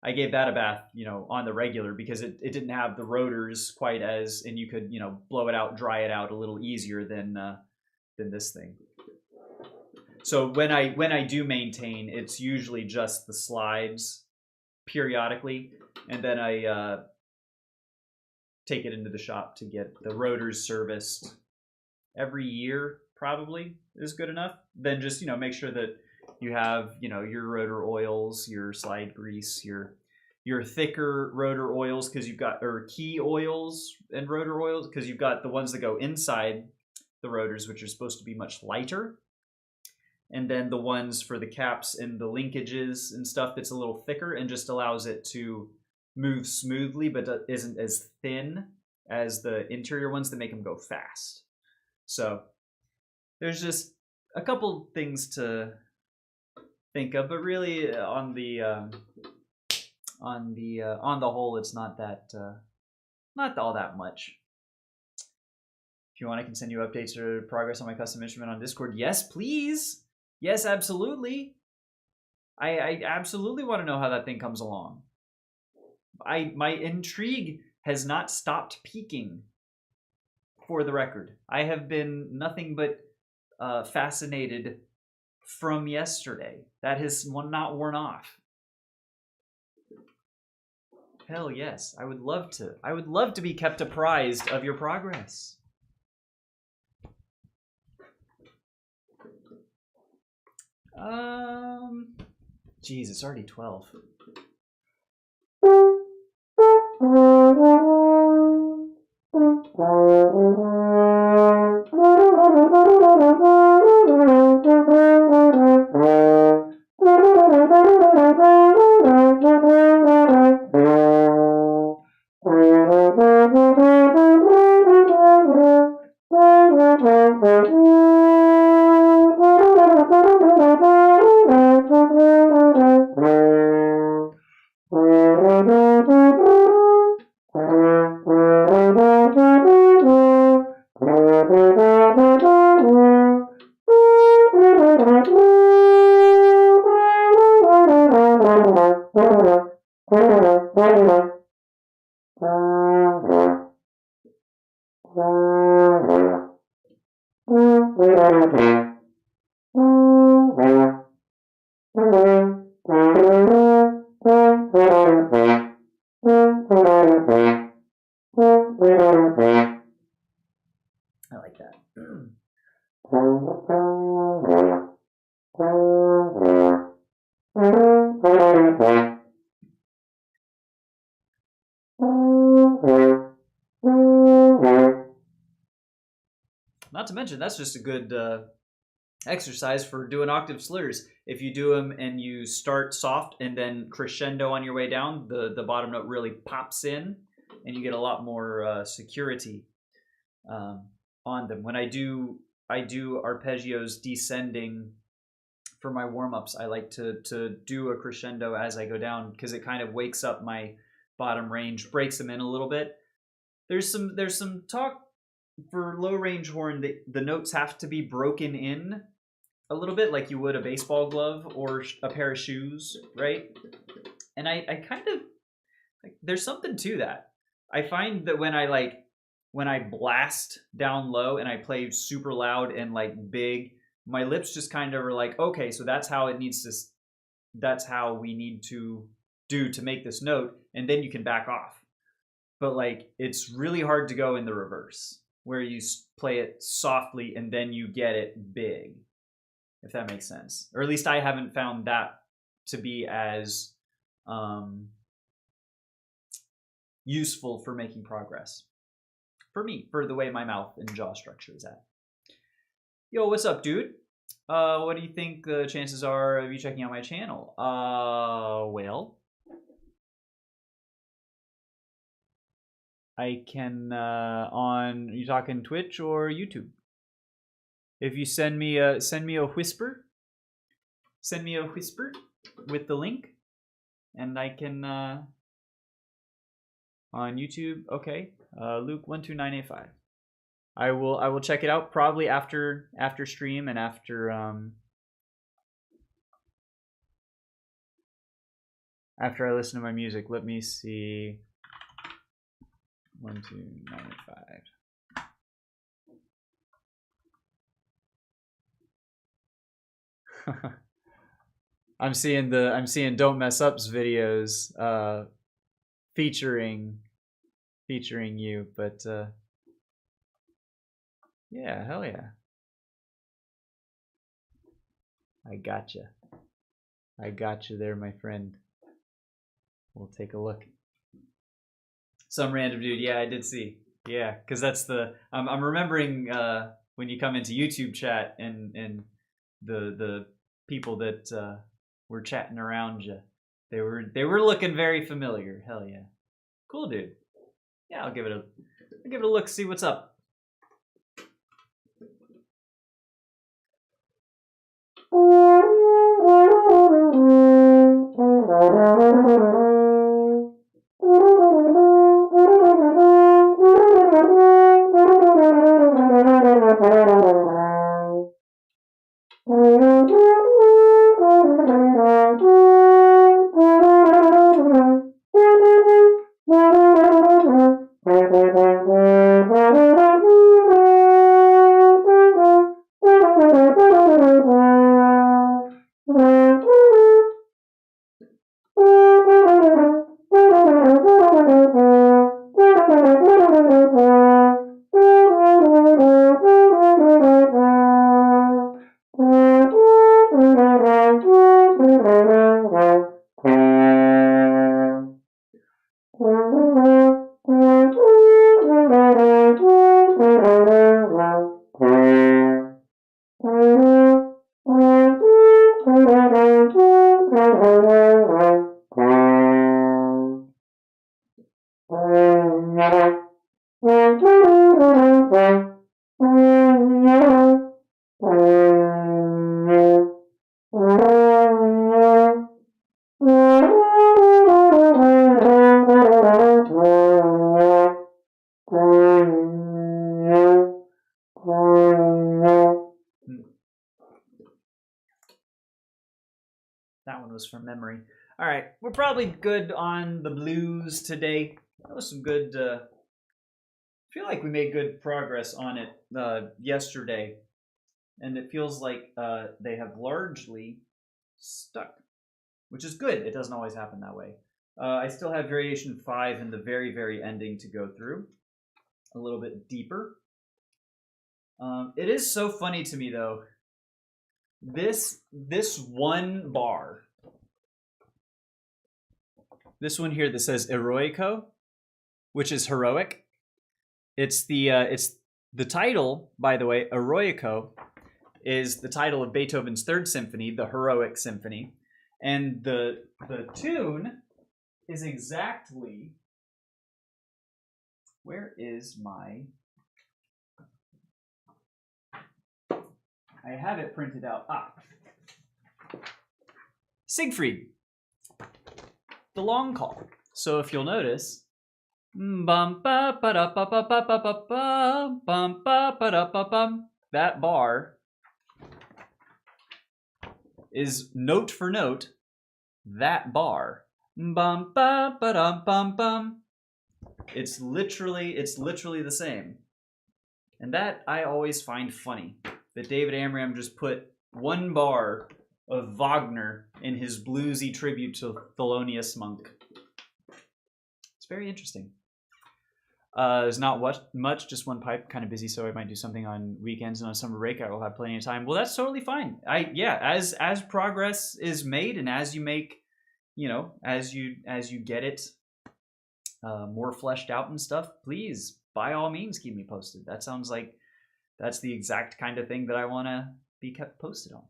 A: I gave that a bath, you know, on the regular, because it didn't have the rotors quite as, and you could, you know, blow it out, dry it out a little easier than this thing. So when I do maintain, it's usually just the slides periodically, and then I take it into the shop to get the rotors serviced every year. Probably is good enough. Then just make sure that you have your rotor oils, your slide grease, your thicker rotor oils, because you've got, or key oils and rotor oils, because you've got the ones that go inside the rotors, which are supposed to be much lighter, and then the ones for the caps and the linkages and stuff that's a little thicker and just allows it to move smoothly, but isn't as thin as the interior ones that make them go fast. So there's just a couple things to think of, but really on the whole, it's not all that much. If you want, I can send you updates or progress on my custom instrument on Discord. Yes, please. Yes, absolutely. I absolutely want to know how that thing comes along. My intrigue has not stopped peaking, for the record. I have been nothing but fascinated from yesterday. That has not worn off. Hell yes, I would love to. I would love to be kept apprised of your progress. Geez, it's already 12. I like that. Not to mention, that's just a good exercise for doing octave slurs. If you do them and you start soft and then crescendo on your way down, the bottom note really pops in, and you get a lot more security on them. When I do arpeggios descending for my warm-ups, I like to do a crescendo as I go down, because it kind of wakes up my bottom range, breaks them in a little bit. There's some talk for low range horn that the notes have to be broken in a little bit, like you would a baseball glove or a pair of shoes, right? And I kind of, there's something to that. I find that when I blast down low and I play super loud and like big, my lips just kind of are like, okay, so that's how we need to do to make this note, and then you can back off. But like, it's really hard to go in the reverse, where you play it softly and then you get it big, if that makes sense. Or at least I haven't found that to be as useful for making progress. For me, for the way my mouth and jaw structure is at. Yo, what's up, dude? What do you think the chances are of you checking out my channel? Well, I can on. Are you talking Twitch or YouTube? If you send me a whisper, with the link, and I can on YouTube. Okay, Luke12985. I will check it out probably after stream and after I listen to my music. Let me see. 12985. I'm seeing Don't Mess Up's videos featuring featuring you, but yeah, hell yeah. I gotcha. I gotcha there, my friend. We'll take a look. Some random dude. Yeah, I did see. Yeah, because that's the. I'm remembering when you come into YouTube chat and the people that were chatting around you. They were looking very familiar. Hell yeah. Cool dude. Yeah, I'll give it a look. See what's up. That one was from memory. All right, we're probably good on the blues today. That was some good. I feel like we made good progress on it yesterday, and it feels like they have largely stuck, which is good. It doesn't always happen that way. I still have variation 5 in the very, very ending to go through, a little bit deeper. It is so funny to me though. This one bar, this one here that says eroico, which is heroic. It's the title, by the way. Eroico is the title of Beethoven's Third Symphony, the Heroic Symphony, and the tune is exactly. Where is my? I have it printed out. Siegfried, the long call. So if you'll notice, that bar is note for note that bar. It's literally the same. And that I always find funny. That David Amram just put one bar of Wagner in his bluesy tribute to Thelonious Monk. It's very interesting. There's not much, just one pipe. Kind of busy, so I might do something on weekends, and on summer break I will have plenty of time. Well, that's totally fine. As progress is made, and as you make, as you get it more fleshed out and stuff, please by all means keep me posted. That sounds like that's the exact kind of thing that I want to be kept posted on.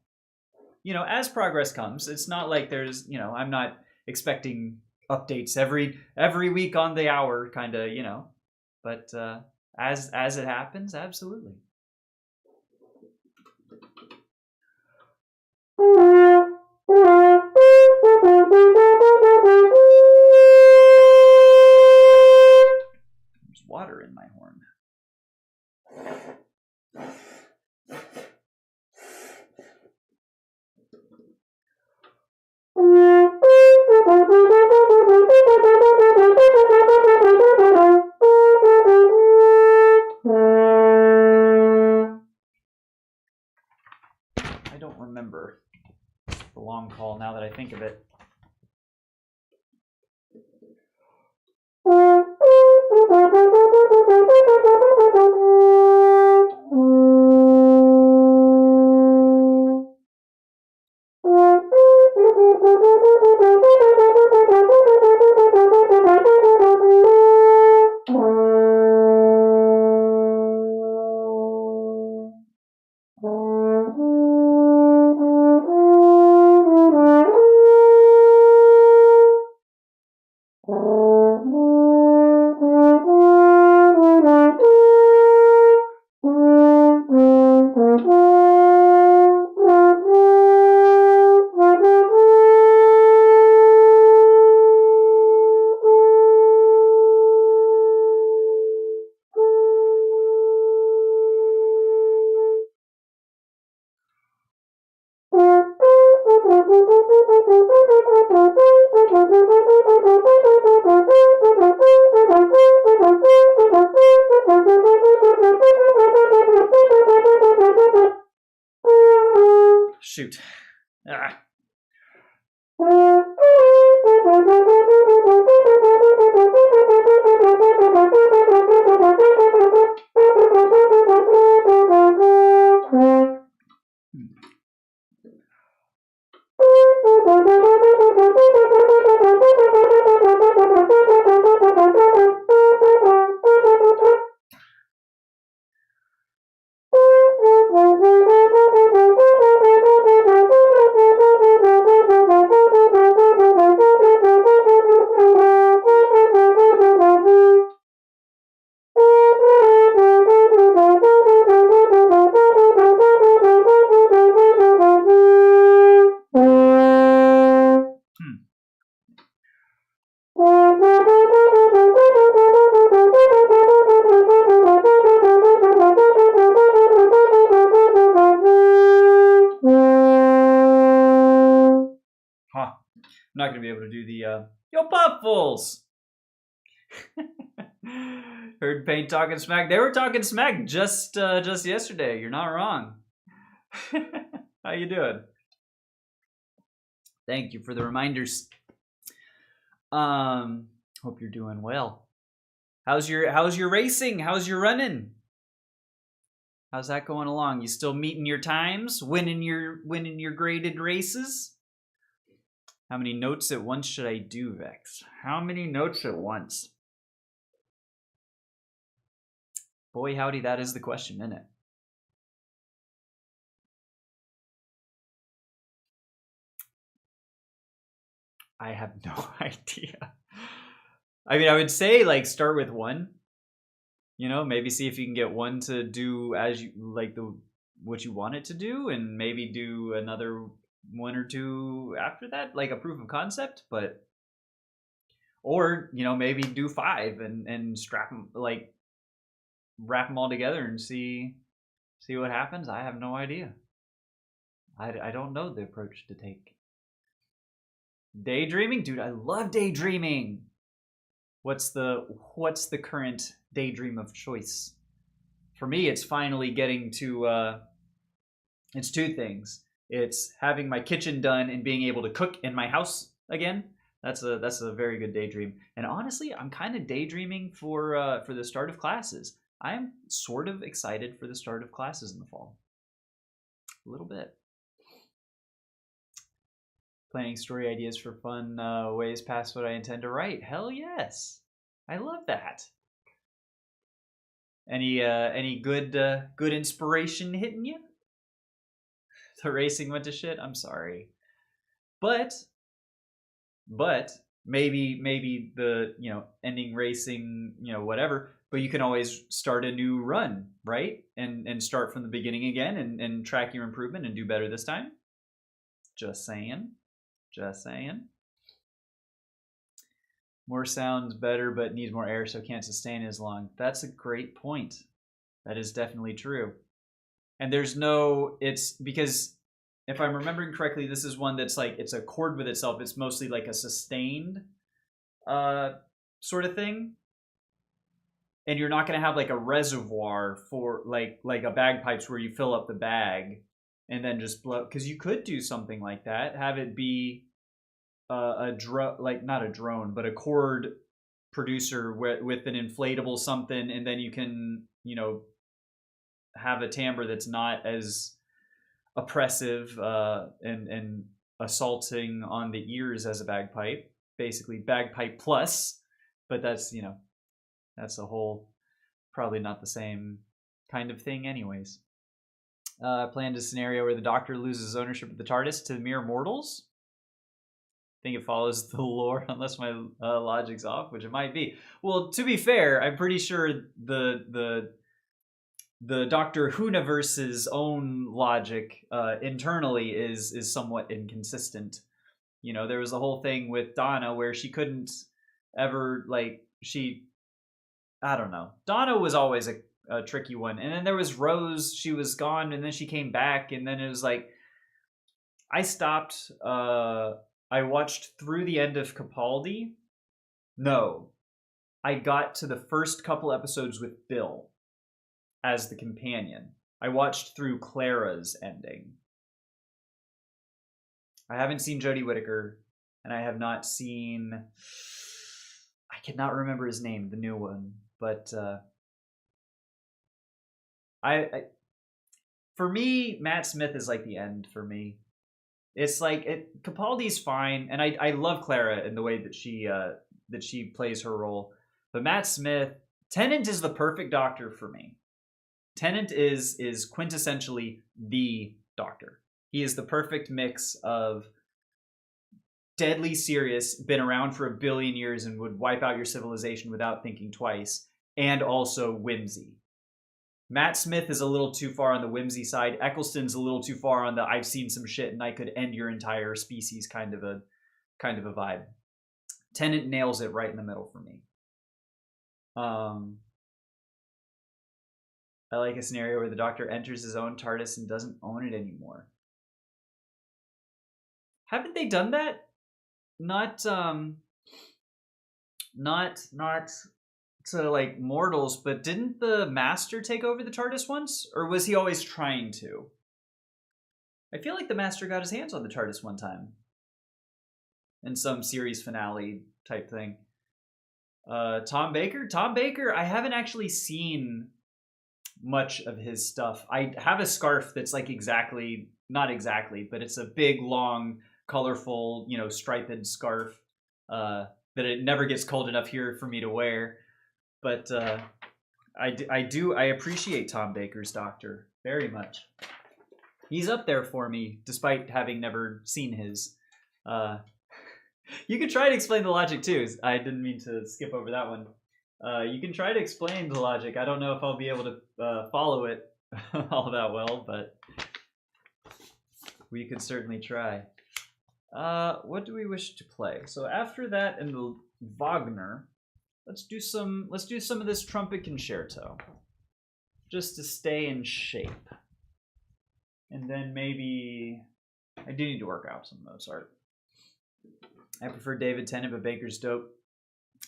A: As progress comes, it's not like there's, I'm not expecting updates every week on the hour, kind of, but as it happens, absolutely. There's water in my horn. I don't remember the long call now that I think of it. Shoot. Ah. Huh. I'm not gonna be able to do the yo Puffles. Heard Paint talking smack. They were talking smack just yesterday. You're not wrong. How you doing? Thank you for the reminders. Hope you're doing well. How's your racing? How's your running? How's that going along? You still meeting your times? Winning your graded races? How many notes at once should I do, Vex? How many notes at once? Boy, howdy, that is the question, isn't it? I have no idea. I mean, I would say like start with one. You know, maybe see if you can get one to do as you like what you want it to do, and maybe do another one or two after that, like a proof of concept. But or maybe do 5 and strap them, like wrap them all together and see what happens. I have no idea. I don't know the approach to take. Daydreaming, dude, I love daydreaming. What's the current daydream of choice? For me, it's finally getting to it's 2 things. It's having my kitchen done and being able to cook in my house again. That's a very good daydream. And honestly, I'm kind of daydreaming for the start of classes. I'm sort of excited for the start of classes in the fall. A little bit. Planning story ideas for fun ways past what I intend to write. Hell yes. I love that. Any good inspiration hitting you? The racing went to shit. I'm sorry, but maybe the ending racing, whatever. But you can always start a new run, right? And start from the beginning again and track your improvement and do better this time. Just saying. More sounds better, but needs more air, so can't sustain as long. That's a great point. That is definitely true. And it's because if I'm remembering correctly, this is one that's like, it's a chord with itself. It's mostly like a sustained sort of thing. And you're not going to have like a reservoir for like a bagpipes where you fill up the bag and then just blow. Because you could do something like that. Have it be a drone, like not a drone, but a chord producer with an inflatable something, and then you can, you know, have a timbre that's not as oppressive and assaulting on the ears as a bagpipe. Basically, bagpipe plus, but that's, you know, that's a whole, probably not the same kind of thing, anyways. Planned a scenario where the Doctor loses ownership of the TARDIS to mere mortals. I think it follows the lore, unless my logic's off, which it might be. Well, to be fair, I'm pretty sure the Doctor Whooniverse's own logic internally is somewhat inconsistent. You know, there was the whole thing with Donna where she couldn't ever, like, I don't know. Donna was always a tricky one. And then there was Rose. She was gone, and then she came back, and then it was like, I stopped. I watched through the end of Capaldi. No, I got to the first couple episodes with Bill as the companion. I watched through Clara's ending. I haven't seen Jodie Whittaker, and I have not seen, I cannot remember his name, the new one, but I for me, Matt Smith is like the end for me. It's like Capaldi's fine, and I love Clara in the way that she plays her role, but Matt Smith, Tennant is the perfect Doctor for me. Tennant is quintessentially the Doctor. He is the perfect mix of deadly serious, been around for 1 billion years and would wipe out your civilization without thinking twice, and also whimsy. Matt Smith is a little too far on the whimsy side. Eccleston's a little too far on the I've seen some shit and I could end your entire species kind of a vibe. Tennant nails it right in the middle for me. I like a scenario where the Doctor enters his own TARDIS and doesn't own it anymore. Haven't they done that? Not to like mortals, but didn't the Master take over the TARDIS once? Or was he always trying to? I feel like the Master got his hands on the TARDIS one time. In some series finale type thing. Tom Baker, I haven't actually seen much of his stuff. I have a scarf that's like not exactly, but it's a big, long, colorful, you know, striped scarf that it never gets cold enough here for me to wear. But I appreciate Tom Baker's Doctor very much. He's up there for me, despite having never seen his. You could try to explain the logic too. I didn't mean to skip over that one. You can try to explain the logic. I don't know if I'll be able to follow it all that well, but we could certainly try. What do we wish to play? So after that and the Wagner, let's do some of this trumpet concerto, just to stay in shape. And then maybe I do need to work out some Mozart. I prefer David Tennant, but Baker's dope.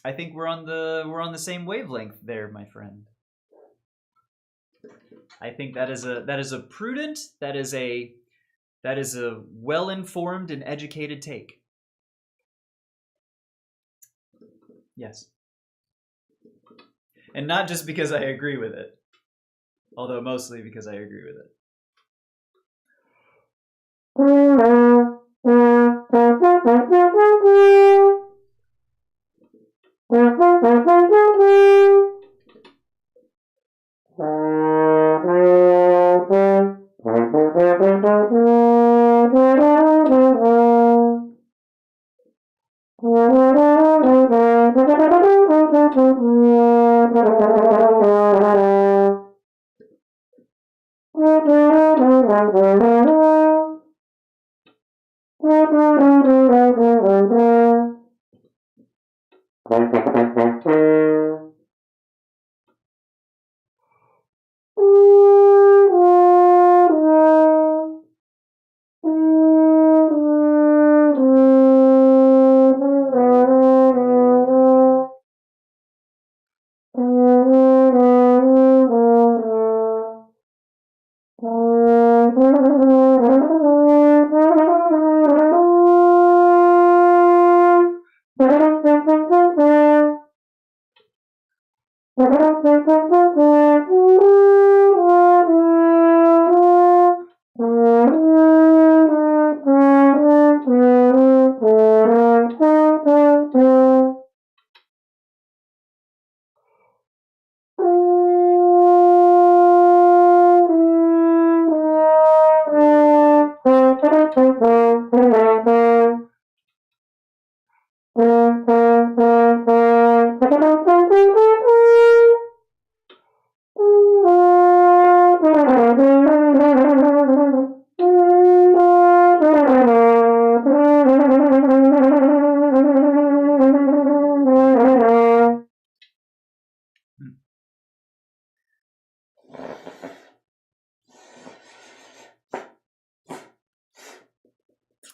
A: I think we're on the same wavelength there, my friend. I think that is a prudent, that is a well-informed and educated take. Yes. And not just because I agree with it, although mostly because I agree with it.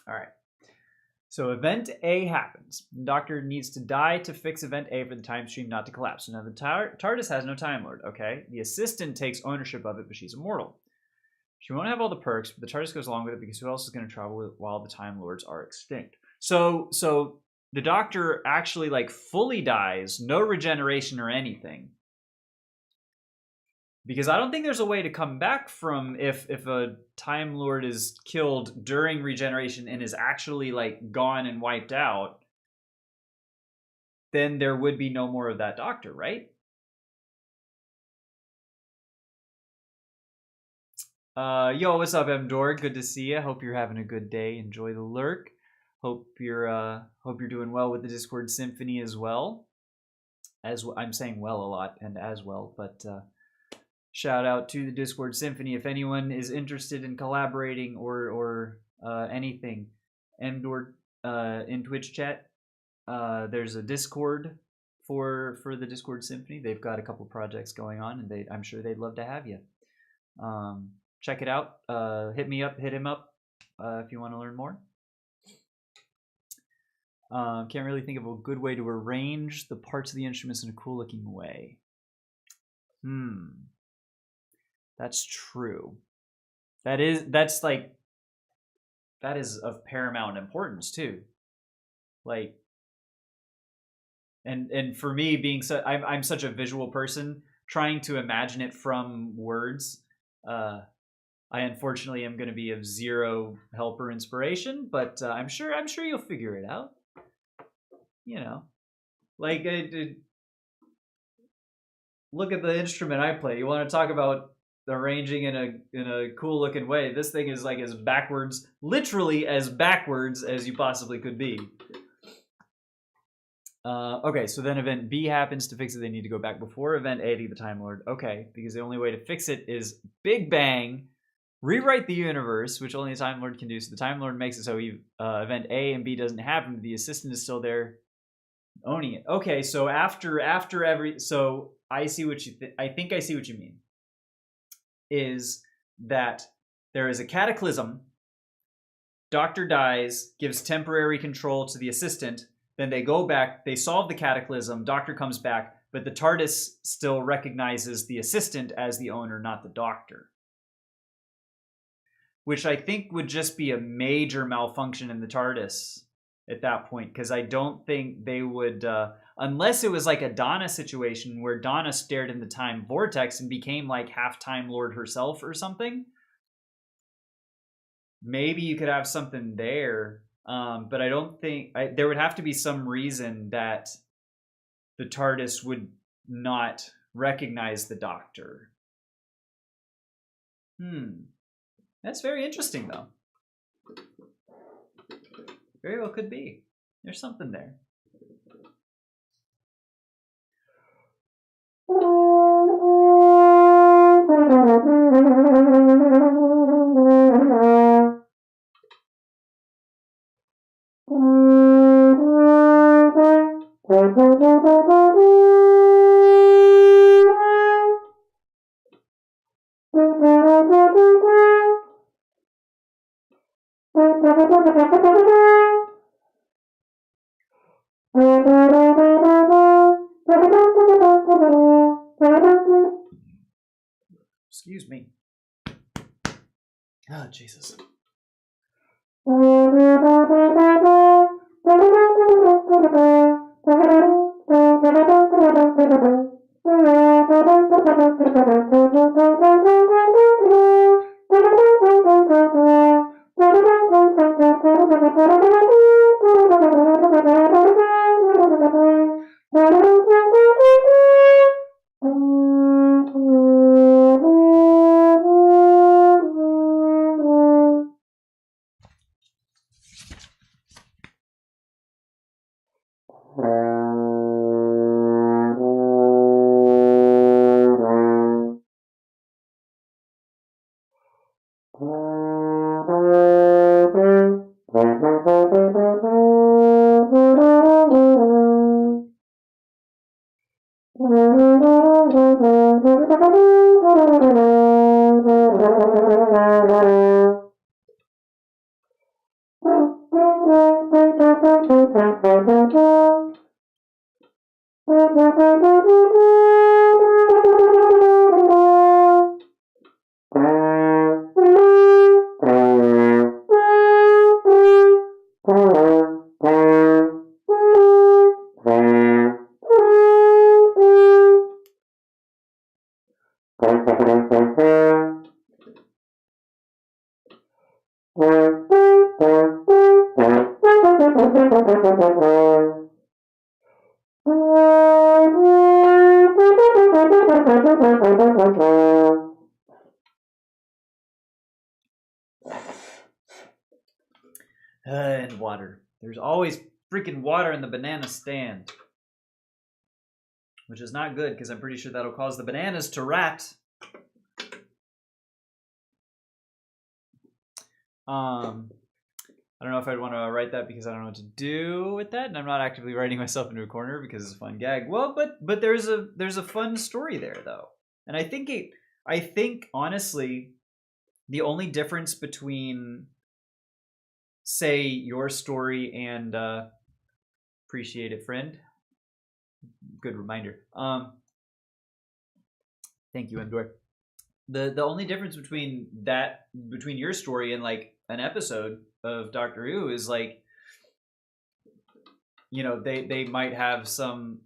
A: All right. So event A happens. The Doctor needs to die to fix event A for the time stream not to collapse. So now the TARDIS has no Time Lord, okay? The assistant takes ownership of it, but she's immortal. She won't have all the perks, but the TARDIS goes along with it because who else is going to travel with it while the Time Lords are extinct? So the Doctor actually like fully dies, no regeneration or anything. Because I don't think there's a way to come back from if a Time Lord is killed during regeneration and is actually like gone and wiped out, then there would be no more of that Doctor, right? Yo, what's up, Mdor? Good to see you. Hope you're having a good day. Enjoy the lurk. Hope you're doing well with the Discord Symphony as well. I'm saying well a lot and as well, but shout out to the Discord Symphony if anyone is interested in collaborating or anything. Mdor in Twitch chat, there's a Discord for the Discord Symphony. They've got a couple projects going on, and I'm sure they'd love to have you. Check it out. Hit him up if you want to learn more. Can't really think of a good way to arrange the parts of the instruments in a cool looking way. That's true. That is of paramount importance too. Like, and for me being I'm such a visual person, trying to imagine it from words. I unfortunately am going to be of zero help or inspiration, but I'm sure you'll figure it out. You know, like look at the instrument I play. You want to talk about arranging in a cool looking way? This thing is like as backwards, literally as backwards as you possibly could be. Okay, so then event B happens. To fix it, they need to go back before event A to get the Time Lord. Okay, because the only way to fix it is Big Bang, rewrite the universe, which only the Time Lord can do. So the Time Lord makes it so event A and B doesn't happen. The assistant is still there, owning it. Okay, so after every, so I see what I think I see what you mean. Is that there is a cataclysm. Doctor dies, gives temporary control to the assistant. Then they go back, they solve the cataclysm, Doctor comes back, but the TARDIS still recognizes the assistant as the owner, not the Doctor. Which I think would just be a major malfunction in the TARDIS at that point, because I don't think they would, unless it was like a Donna situation where Donna stared in the time vortex and became like half Time Lord herself or something. Maybe you could have something there. But I don't think there would have to be some reason that the TARDIS would not recognize the Doctor. That's very interesting, though. Very well could be. There's something there. Excuse me. Oh, Jesus. And water. There's always freaking water in the banana stand. Which is not good, because I'm pretty sure that'll cause the bananas to rat. I don't know if I'd want to write that because I don't know what to do with that, and I'm not actively writing myself into a corner because it's a fun gag. Well, but there's a fun story there though, and I think honestly, the only difference between, say, your story and appreciate it, friend. Good reminder. Thank you, Endor. The only difference between your story and like an episode of Doctor Who is like, you know, they might have some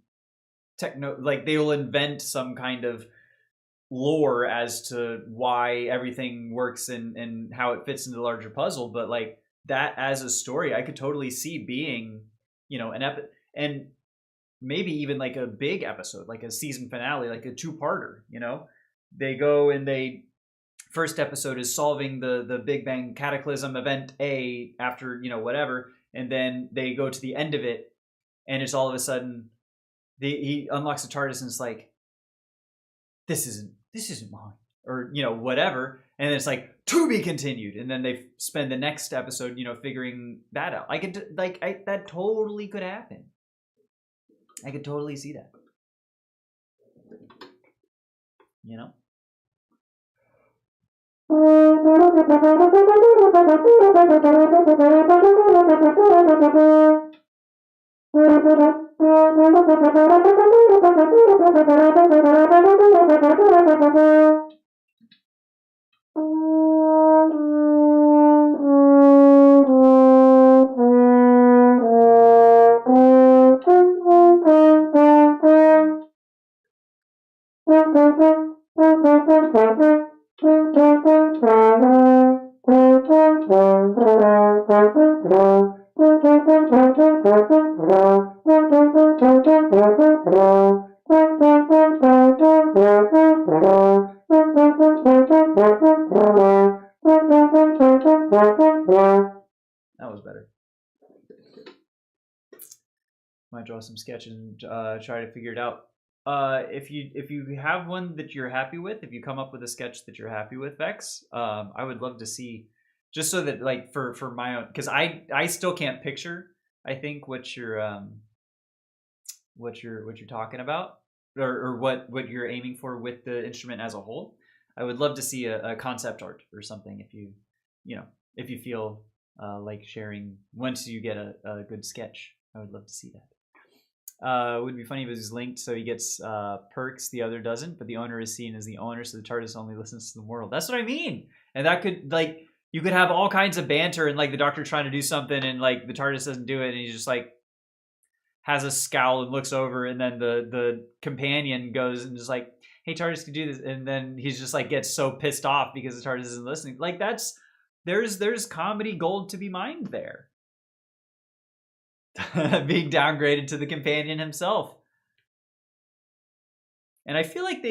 A: like they will invent some kind of lore as to why everything works and how it fits into the larger puzzle, but like that as a story I could totally see being, you know, and maybe even like a big episode, like a season finale, like a two-parter, you know. They go and first episode is solving the Big Bang Cataclysm event A after, you know, whatever, and then they go to the end of it, and it's all of a sudden he unlocks the TARDIS and it's like, this isn't mine, or, you know, whatever, and then it's like, to be continued, and then they spend the next episode, you know, figuring that out. That totally could happen. I could totally see that. You know? That was better. Might draw some sketch and try to figure it out. If you have one that you're happy with, if you come up with a sketch that you're happy with, Vex, I would love to see, just so that, like, for my own, because I still can't picture, I think, what you're talking about, or what you're aiming for with the instrument as a whole. I would love to see a concept art or something, if you feel like sharing once you get a good sketch. I would love to see that. It would be funny if it was linked, so he gets perks, the other doesn't, but the owner is seen as the owner, so the TARDIS only listens to the world. That's what I mean. And that could, like, you could have all kinds of banter, and like the Doctor trying to do something, and like the TARDIS doesn't do it, and he just like has a scowl and looks over, and then the companion goes and is like, hey, TARDIS could do this, and then he's just like gets so pissed off because the TARDIS isn't listening. Like there's comedy gold to be mined there. Being downgraded to the companion himself. And I feel like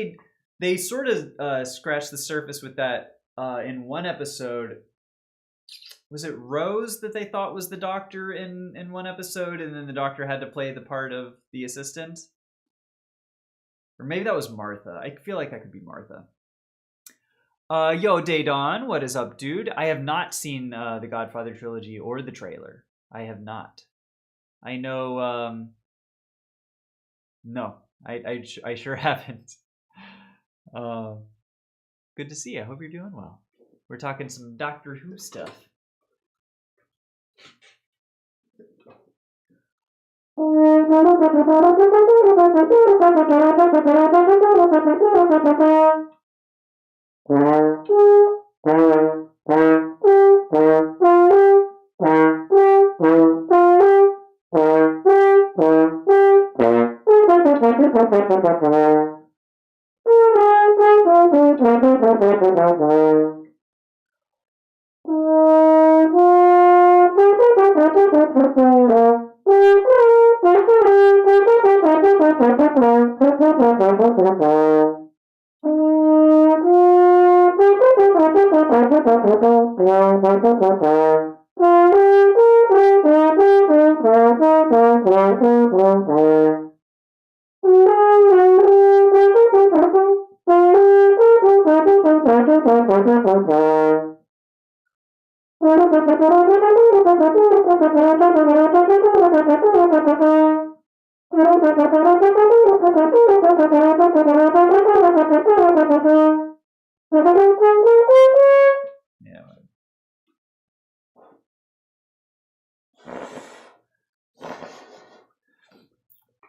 A: they sort of scratched the surface with that in one episode. Was it Rose that they thought was the doctor in one episode, and then the doctor had to play the part of the assistant? Or maybe that was Martha. I feel like that could be Martha. Yo, Daydon, what is up, dude? I have not seen the Godfather trilogy or the trailer. I have not. I know... no, I sure haven't. Good to see you. I hope you're doing well. We're talking some Doctor Who stuff.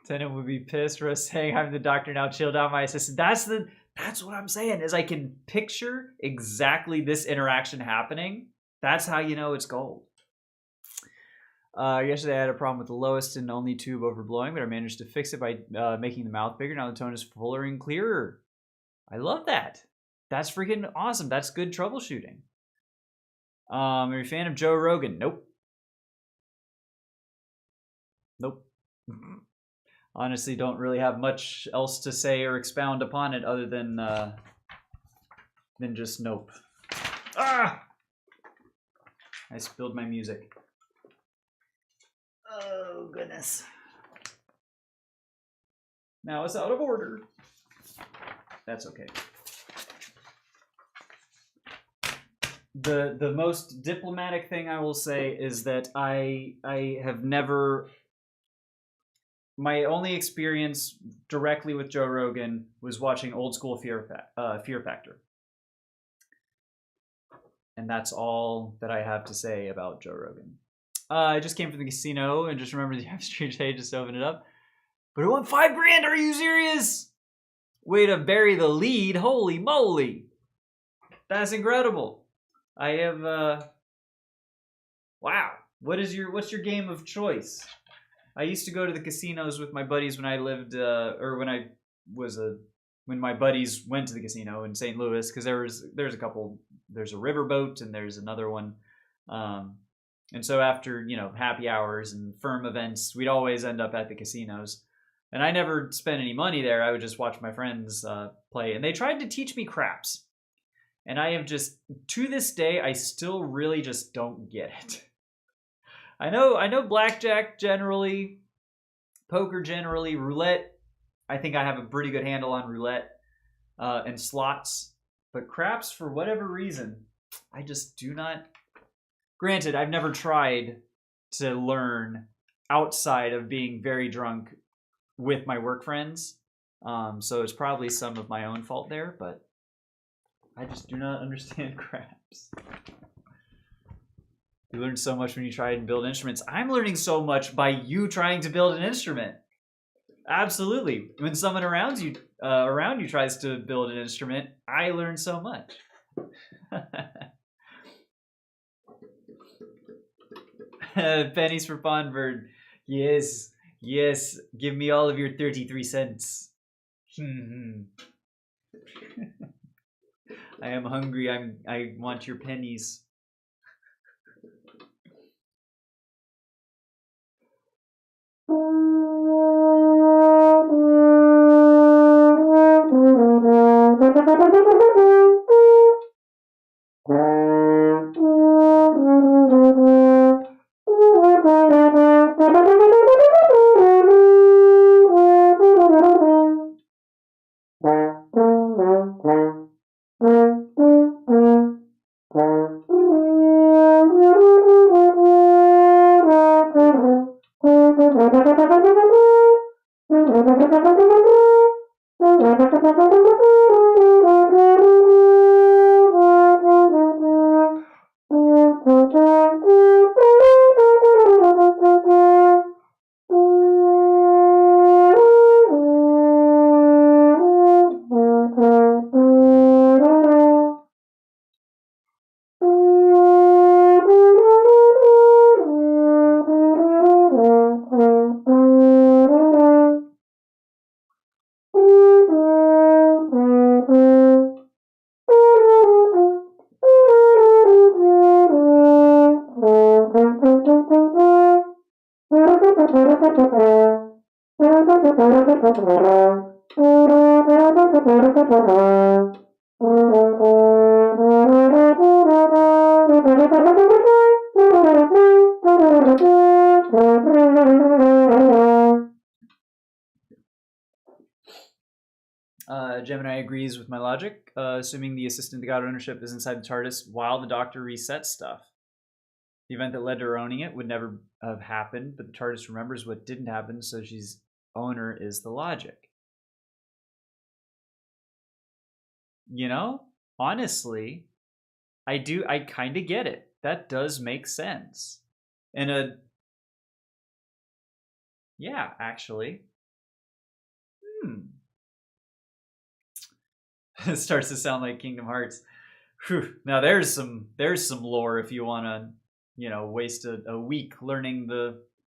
A: Tennant would be pissed for us saying I'm the doctor now, chill down, my assistant. That's what I'm saying, is I can picture exactly this interaction happening. That's how you know it's gold. Yesterday I had a problem with the lowest and only tube overblowing, but I managed to fix it by making the mouth bigger. Now the tone is fuller and clearer. I love that. That's freaking awesome. That's good troubleshooting. Are you a fan of Joe Rogan? Nope. Nope. Honestly, don't really have much else to say or expound upon it other than just nope. Ah! I spilled my music. Oh, goodness. Now it's out of order. That's okay. The most diplomatic thing I will say is that I have never... My only experience directly with Joe Rogan was watching Old School Fear Factor. And that's all that I have to say about Joe Rogan. I just came from the casino and just remembered the stream today, just opened it up. But it won $5 grand, are you serious? Way to bury the lead, holy moly. That's incredible. I have, wow. What's your game of choice? I used to go to the casinos with my buddies when I lived, when my buddies went to the casino in St. Louis, because there's a couple, there's a riverboat and there's another one. And so after, happy hours and firm events, we'd always end up at the casinos. And I never spent any money there. I would just watch my friends play. And they tried to teach me craps. And I have just, to this day, I still really just don't get it. I know blackjack generally, poker generally, roulette. I think I have a pretty good handle on roulette and slots. But craps, for whatever reason, I just do not. Granted, I've never tried to learn outside of being very drunk with my work friends. So it's probably some of my own fault there, but I just do not understand craps. You learn so much when you try and build instruments. I'm learning so much by you trying to build an instrument. Absolutely. When someone around you tries to build an instrument, I learn so much. Pennies for Pondbird. Yes. Give me all of your 33 cents. I am hungry. I want your pennies. Gemini agrees with my logic, assuming the assistant to God ownership is inside the TARDIS while the Doctor resets stuff. The event that led to her owning it would never have happened, but the TARDIS remembers what didn't happen, so she's owner is the logic. You know, honestly, I kind of get it. That does make sense. And yeah, actually. It starts to sound like Kingdom Hearts. Whew. Now there's some lore if you want to, waste a week learning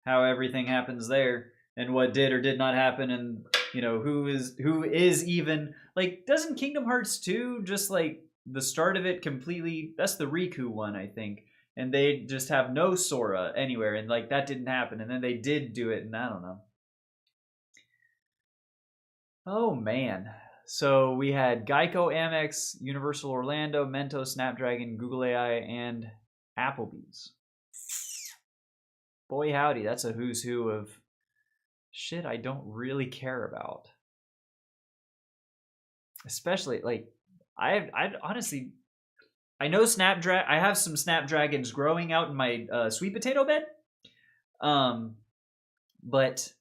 A: how everything happens there and what did or did not happen, and who is even like, doesn't Kingdom Hearts 2 just like the start of it completely, that's the Riku one, I think, and they just have no Sora anywhere, and like that didn't happen, and then they did do it, and I don't know. Oh man. So we had Geico, Amex, Universal Orlando, Mentos, Snapdragon, Google AI, and Applebee's. Boy howdy, that's a who's who of shit I don't really care about. Especially, like, I honestly, I know I have some Snapdragons growing out in my sweet potato bed. But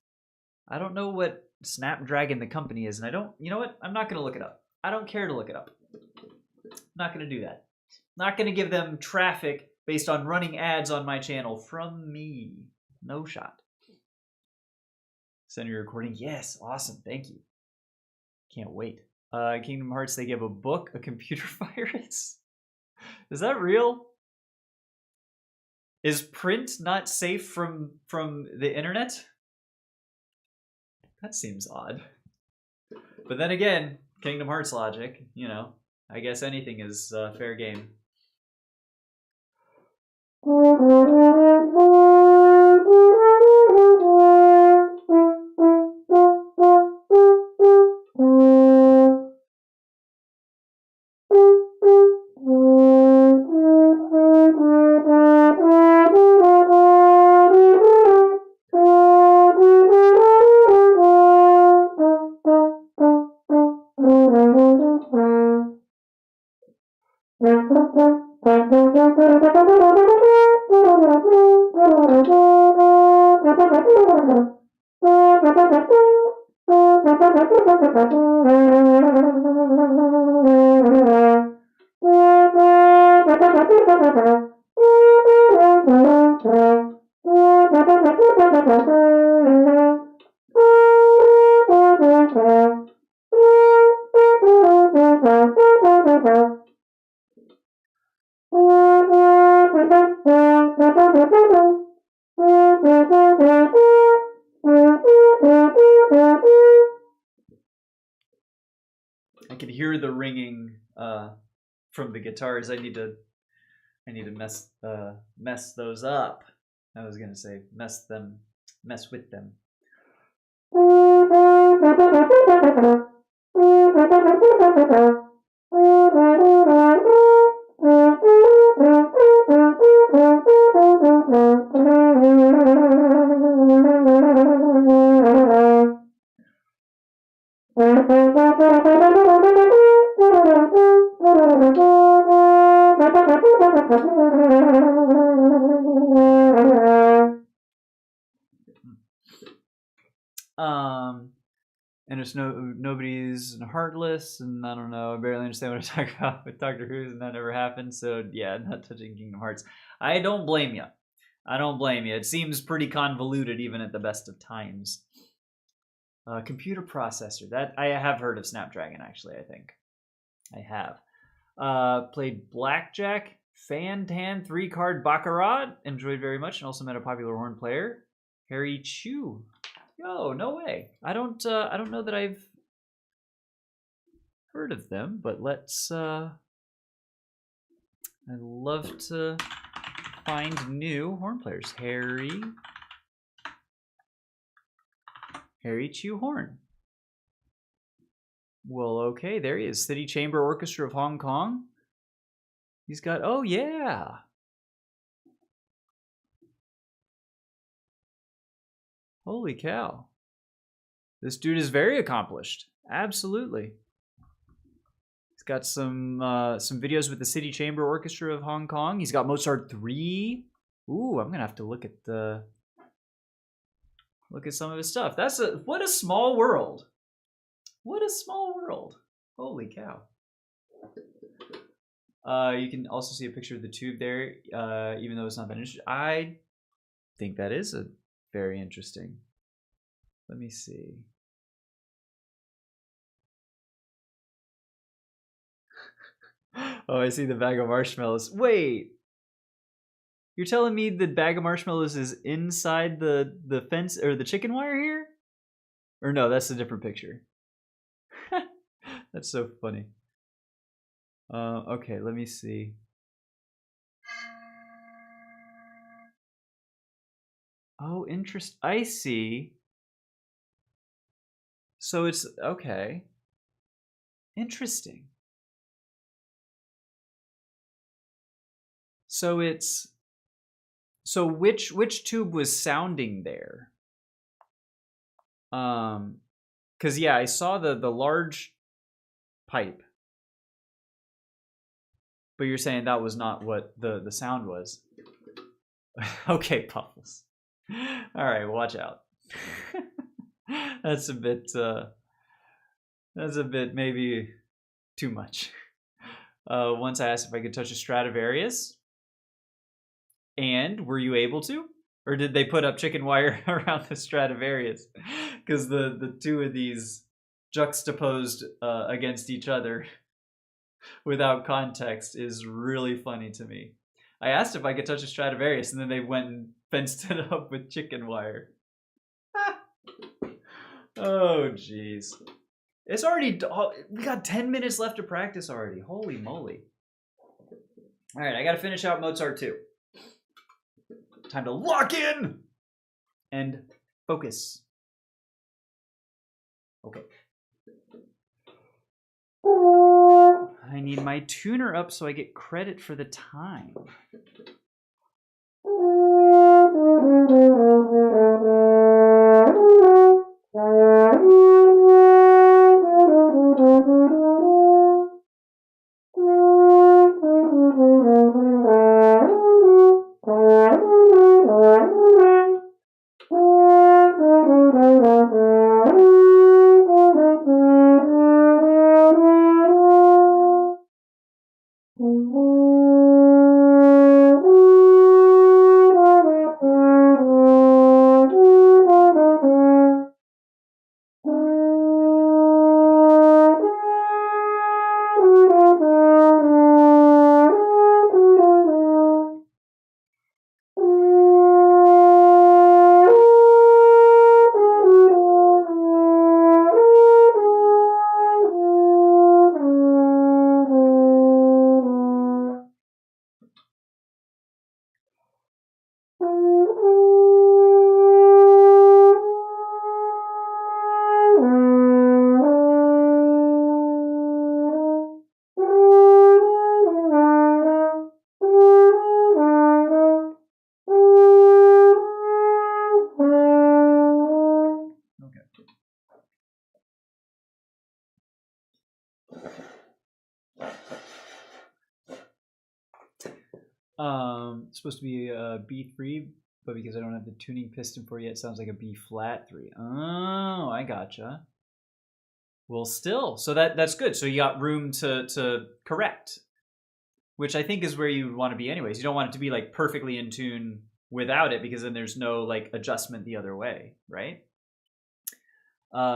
A: I don't know what Snapdragon the company is, and I don't, you know what? I'm not going to look it up. I don't care to look it up. I'm not going to do that. I'm not going to give them traffic based on running ads on my channel from me. No shot. Send your recording. Yes, awesome. Thank you. Can't wait. Kingdom Hearts, they give a book, a computer virus. Is that real? Is print not safe from the internet? That seems odd. But then again, Kingdom Hearts logic, I guess anything is fair game. I can hear the ringing from the guitars. I need to mess those up. I was gonna say mess with them. And there's nobody's heartless, and I don't know. I barely understand what I talk about with Doctor Who, and that never happened. So yeah, not touching Kingdom Hearts. I don't blame you. I don't blame you. It seems pretty convoluted, even at the best of times. Computer processor. That I have heard of Snapdragon. Actually, I think I have. Played Blackjack, Fan-Tan 3-card Baccarat. Enjoyed very much, and also met a popular horn player, Harry Chu. Oh, no way. I don't know that I've heard of them, but let's I love to find new horn players. Harry Chu Horn. Well, okay, there he is. City Chamber Orchestra of Hong Kong. He's got, oh yeah. Holy cow. This dude is very accomplished. Absolutely. He's got some videos with the City Chamber Orchestra of Hong Kong. He's got Mozart 3. Ooh, I'm going to have to look at some of his stuff. What a small world. What a small world. Holy cow. You can also see a picture of the tube there, even though it's not that interesting. I think that is a very interesting. Let me see. Oh, I see the bag of marshmallows. Wait. You're telling me the bag of marshmallows is inside the fence or the chicken wire here? Or no, that's a different picture. That's so funny. Okay, let me see. Oh, I see. So it's okay. Interesting. So which tube was sounding there? Cause yeah, I saw the large pipe. But you're saying that was not what the sound was. Okay, Puffles. All right, watch out. That's a bit maybe too much. Once I asked if I could touch a Stradivarius. And were you able to? Or did they put up chicken wire around the Stradivarius? Because the two of these juxtaposed against each other without context is really funny to me. I asked if I could touch a Stradivarius, and then they went and fenced it up with chicken wire. Oh, jeez. It's already... we got 10 minutes left to practice already. Holy moly. All right, I got to finish out Mozart 2. Time to lock in and focus. Okay. I need my tuner up so I get credit for the time. It's supposed to be a B3, but because I don't have the tuning piston for it yet, it sounds like a B flat 3. Oh, I gotcha. Well, still, so that's good. So you got room to correct, which I think is where you want to be anyways. You don't want it to be like perfectly in tune without it, because then there's no like adjustment the other way, right?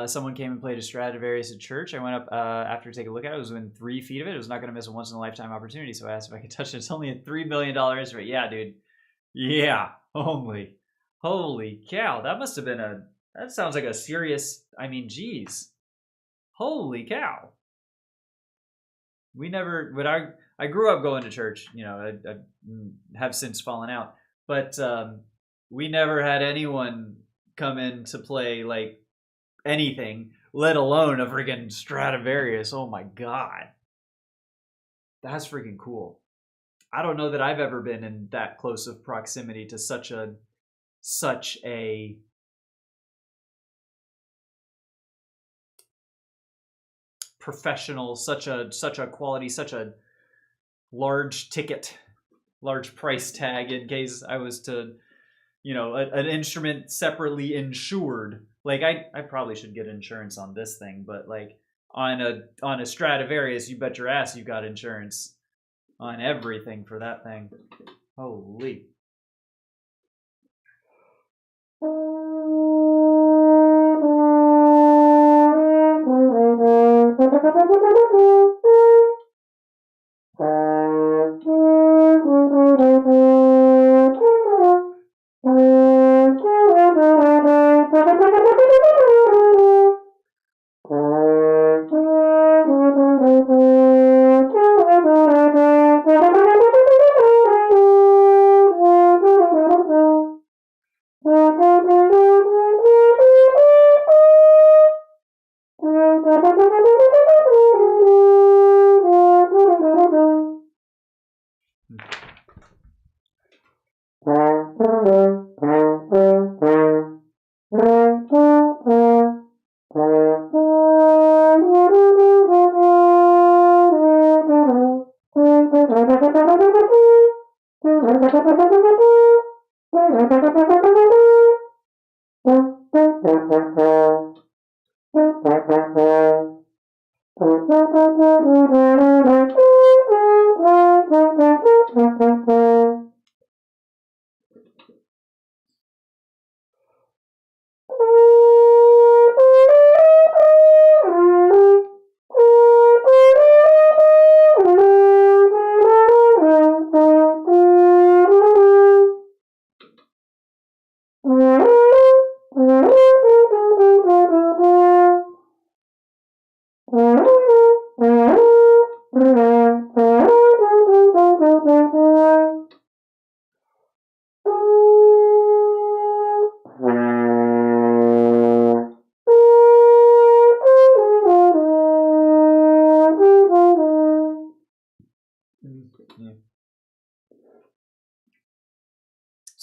A: Someone came and played a Stradivarius at church. I went up after to take a look at it. It was within 3 feet of it. It was not going to miss a once-in-a-lifetime opportunity, so I asked if I could touch it. It's only a $3 million rate. Yeah, dude. Yeah. Holy cow. That must have been that sounds like a serious, I mean, geez. Holy cow. We never, but I grew up going to church. You know, I have since fallen out. But we never had anyone come in to play, like, anything, let alone a freaking Stradivarius. Oh my god, that's freaking cool. I don't know that I've ever been in that close of proximity to such a professional, such a quality, such a large ticket, large price tag, in case I was to, you know, an instrument separately insured. Like I probably should get insurance on this thing, but like on a Stradivarius, you bet your ass you got insurance on everything for that thing. Holy.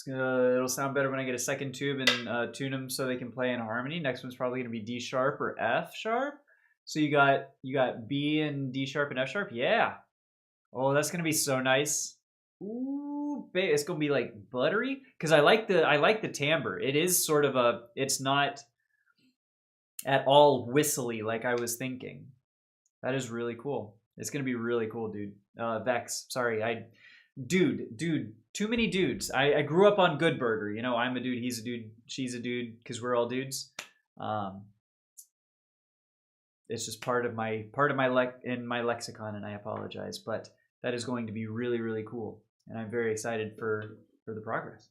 A: It'll sound better when I get a second tube and tune them so they can play in harmony. Next one's probably going to be D sharp or F sharp. So you got B and D sharp and F sharp. Yeah. Oh, that's going to be so nice. Ooh, it's going to be like buttery, because I like the timbre. It is sort of it's not at all whistly like I was thinking. That is really cool. It's going to be really cool, dude. Vex, sorry, dude, too many dudes. I grew up on Good Burger. You know, I'm a dude, he's a dude, she's a dude, because we're all dudes. It's just part of my in my lexicon, and I apologize, but that is going to be really, really cool, and I'm very excited for the progress.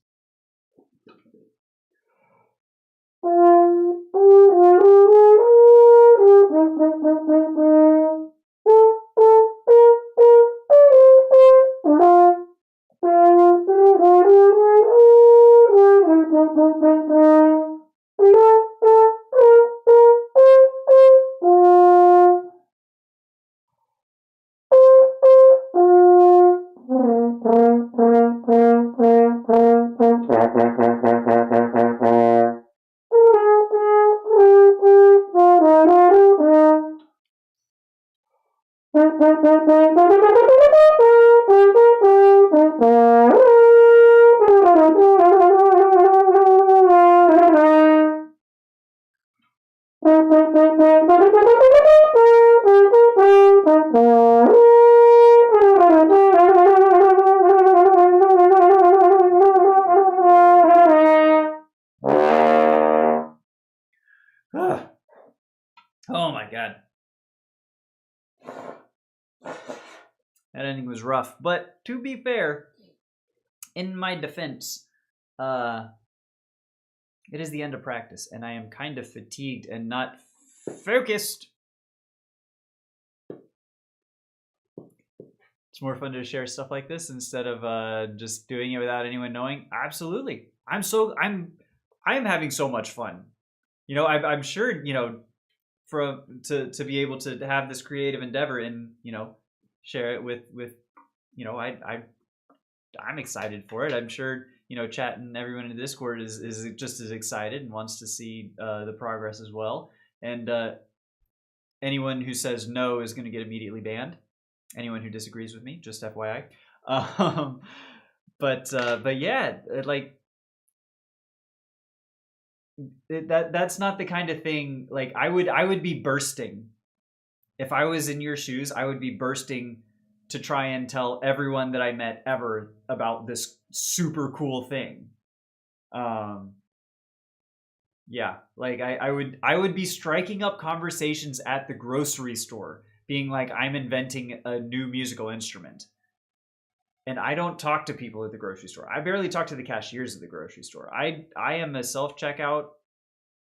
A: Oh my god. That ending was rough. But to be fair, in my defense, it is the end of practice, and I am kind of fatigued and not focused. It's more fun to share stuff like this instead of just doing it without anyone knowing. Absolutely, I'm having so much fun. You know, I'm sure to be able to have this creative endeavor and share it with I'm excited for it. I'm sure chat and everyone in the Discord is just as excited and wants to see the progress as well. And anyone who says no is going to get immediately banned. Anyone who disagrees with me, just FYI. But yeah, like that's not the kind of thing. Like I would be bursting if I was in your shoes. I would be bursting to try and tell everyone that I met ever about this super cool thing. Yeah, like I would be striking up conversations at the grocery store, being like, I'm inventing a new musical instrument. And I don't talk to people at the grocery store. I barely talk to the cashiers at the grocery store. I am a self-checkout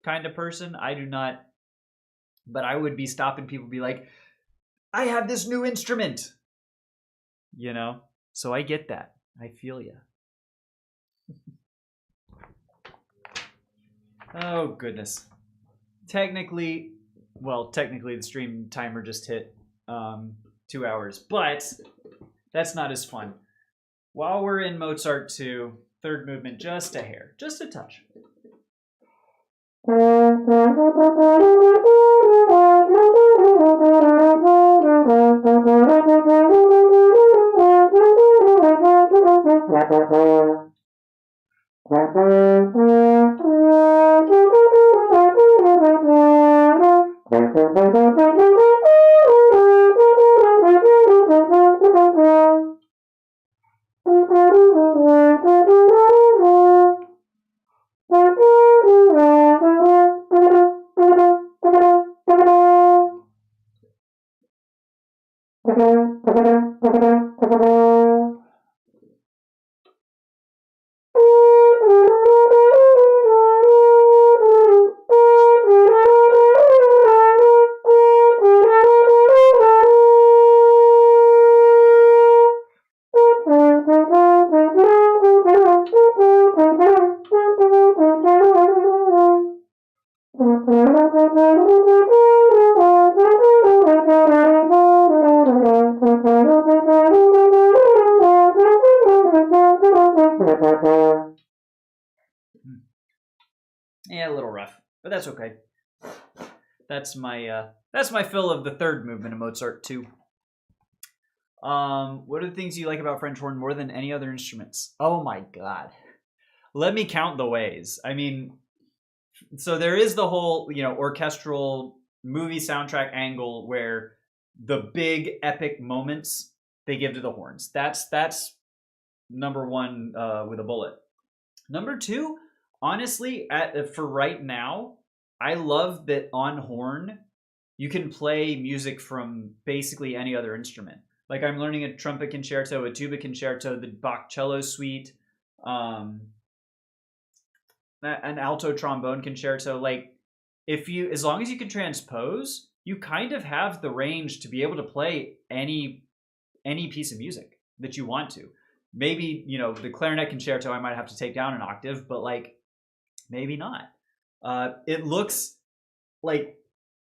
A: kind of person. I do not, but I would be stopping people, be like, I have this new instrument. So I get that. I feel ya. Oh goodness. Technically the stream timer just hit 2 hours, but that's not as fun. While we're in Mozart 2, third movement, just a hair, just a touch. Yeah, a little rough, but that's okay. That's my fill of the third movement of Mozart 2. What are the things you like about French horn more than any other instruments? Oh my god. Let me count the ways. I mean, so there is the whole, orchestral movie soundtrack angle where the big epic moments they give to the horns. That's number one with a bullet. Number two, honestly, for right now, I love that on horn you can play music from basically any other instrument. Like I'm learning a trumpet concerto, a tuba concerto, the Bach cello suite, an alto trombone concerto. Like as long as you can transpose, you kind of have the range to be able to play any piece of music that you want to. Maybe, the clarinet concerto I might have to take down an octave, but like maybe not. It looks like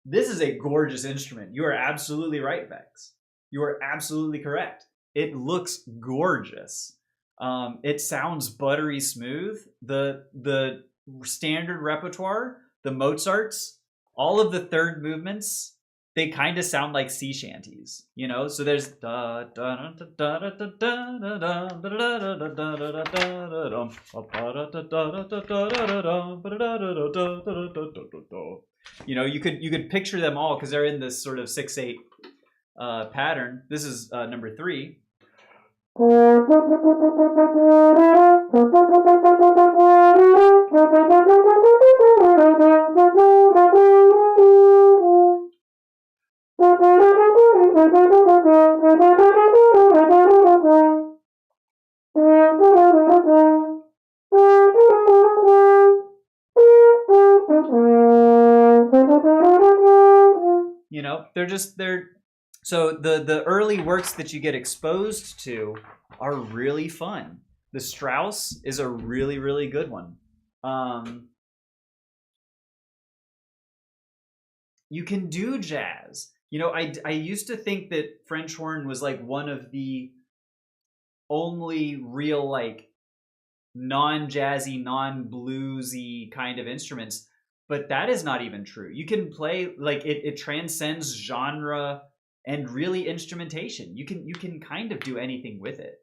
A: this is a gorgeous instrument. You are absolutely right, Bex. You are absolutely correct. It looks gorgeous. It sounds buttery smooth. The standard repertoire, the Mozarts, all of the third movements, they kind of sound like sea shanties, So there's you could picture them all because they're in this sort of 6/8 pattern. This is number 3. You know, they're so the early works that you get exposed to are really fun. The Strauss is a really, really good one. You can do jazz. You know, I used to think that French horn was like one of the only real like non-jazzy, non-bluesy kind of instruments, but that is not even true. You can play like it transcends genre and really instrumentation. You can kind of do anything with it.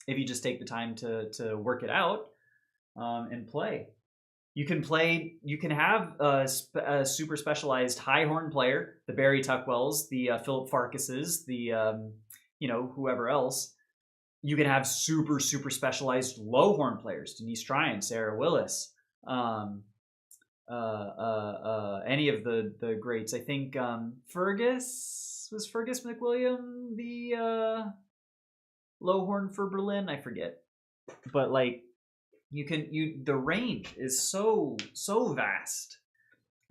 A: If you just take the time to work it out and play. You can have a super specialized high horn player, the Barry Tuckwells, the Philip Farkases, the whoever else. You can have super specialized low horn players, Denise Tryon, Sarah Willis, any of the greats. I think Fergus McWilliam the low horn for Berlin. I forget, but like the range is so vast.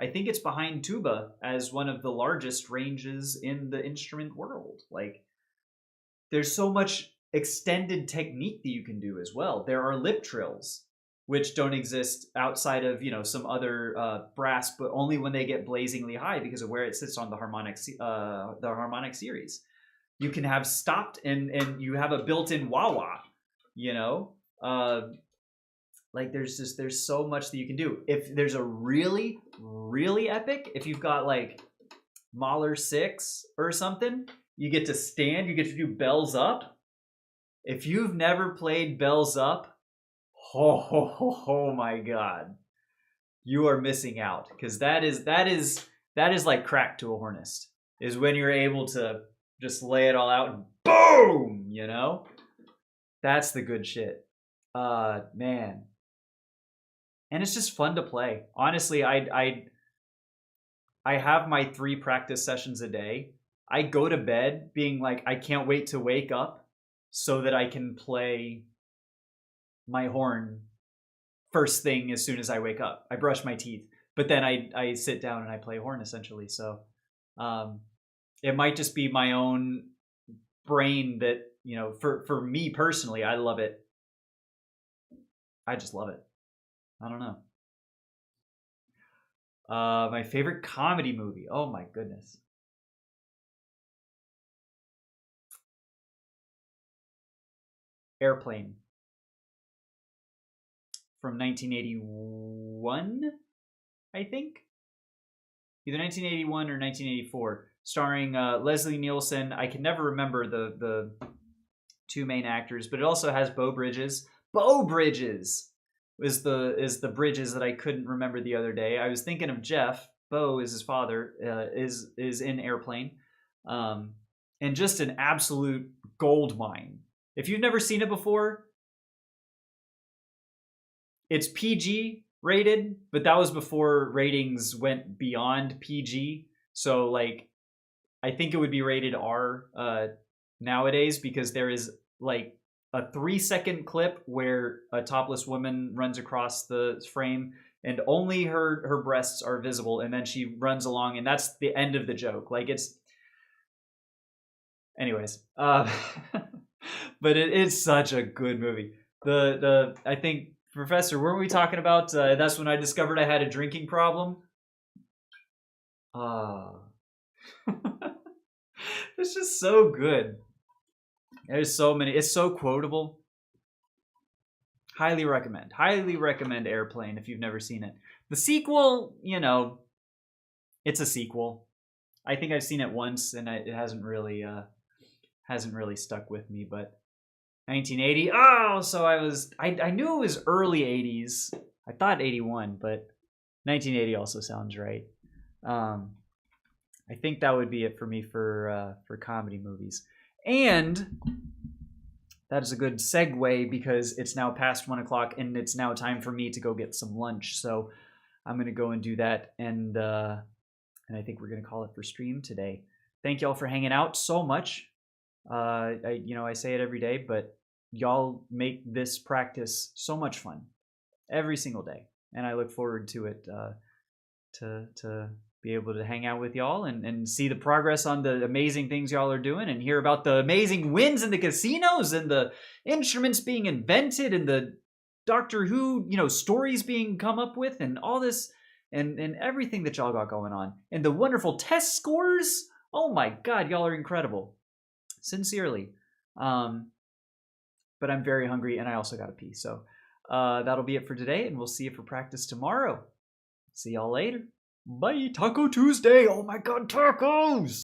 A: I think it's behind tuba as one of the largest ranges in the instrument world. Like there's so much extended technique that you can do as well. There are lip trills, which don't exist outside of some other brass, but only when they get blazingly high because of where it sits on the harmonic series. You can have stopped and you have a built-in wah-wah. Like there's so much that you can do. If there's a really epic, if you've got like Mahler 6 or something, you get to stand, you get to do bells up. If you've never played bells up, oh my god, you are missing out, because that is like crack to a hornist, is when you're able to just lay it all out and boom, that's the good shit. Man, and it's just fun to play. Honestly, I have my 3 practice sessions a day. I go to bed being like, I can't wait to wake up so that I can play my horn first thing as soon as I wake up. I brush my teeth, but then I sit down and I play horn essentially. So it might just be my own brain that, for me personally, I love it. I just love it. I don't know. My favorite comedy movie. Oh my goodness. Airplane from 1981, I think. Either 1981 or 1984, starring Leslie Nielsen. I can never remember the 2 main actors, but it also has Beau Bridges. Beau Bridges is the Bridges that I couldn't remember the other day. I was thinking of Jeff. Beau is his father. Is in Airplane, and just an absolute gold mine. If you've never seen it before, it's PG rated, but that was before ratings went beyond PG. So like, I think it would be rated R nowadays, because there is like a 3-second clip where a topless woman runs across the frame and only her breasts are visible, and then she runs along, and that's the end of the joke. Like, it's anyways. But it is such a good movie. I think, Professor, weren't we talking about that's when I discovered I had a drinking problem? It's just so good. There's so many. It's so quotable. Highly recommend Airplane if you've never seen it. The sequel, it's a sequel. I think I've seen it once, and it hasn't really stuck with me. But 1980. Oh, so I knew it was early 80s. I thought 81, but 1980 also sounds right. I think that would be it for me for comedy movies. And that is a good segue, because it's now past 1 o'clock and it's now time for me to go get some lunch. So I'm going to go and do that. And I think we're going to call it for stream today. Thank y'all for hanging out so much. I say it every day, but y'all make this practice so much fun every single day, and I look forward to it. To be able to hang out with y'all and see the progress on the amazing things y'all are doing, and hear about the amazing wins in the casinos and the instruments being invented and the Doctor Who, stories being come up with, and all this, and everything that y'all got going on, and the wonderful test scores. Oh my God, y'all are incredible. Sincerely. But I'm very hungry, and I also got to pee. So that'll be it for today, and we'll see you for practice tomorrow. See y'all later. Bye. Taco Tuesday. Oh my God, tacos.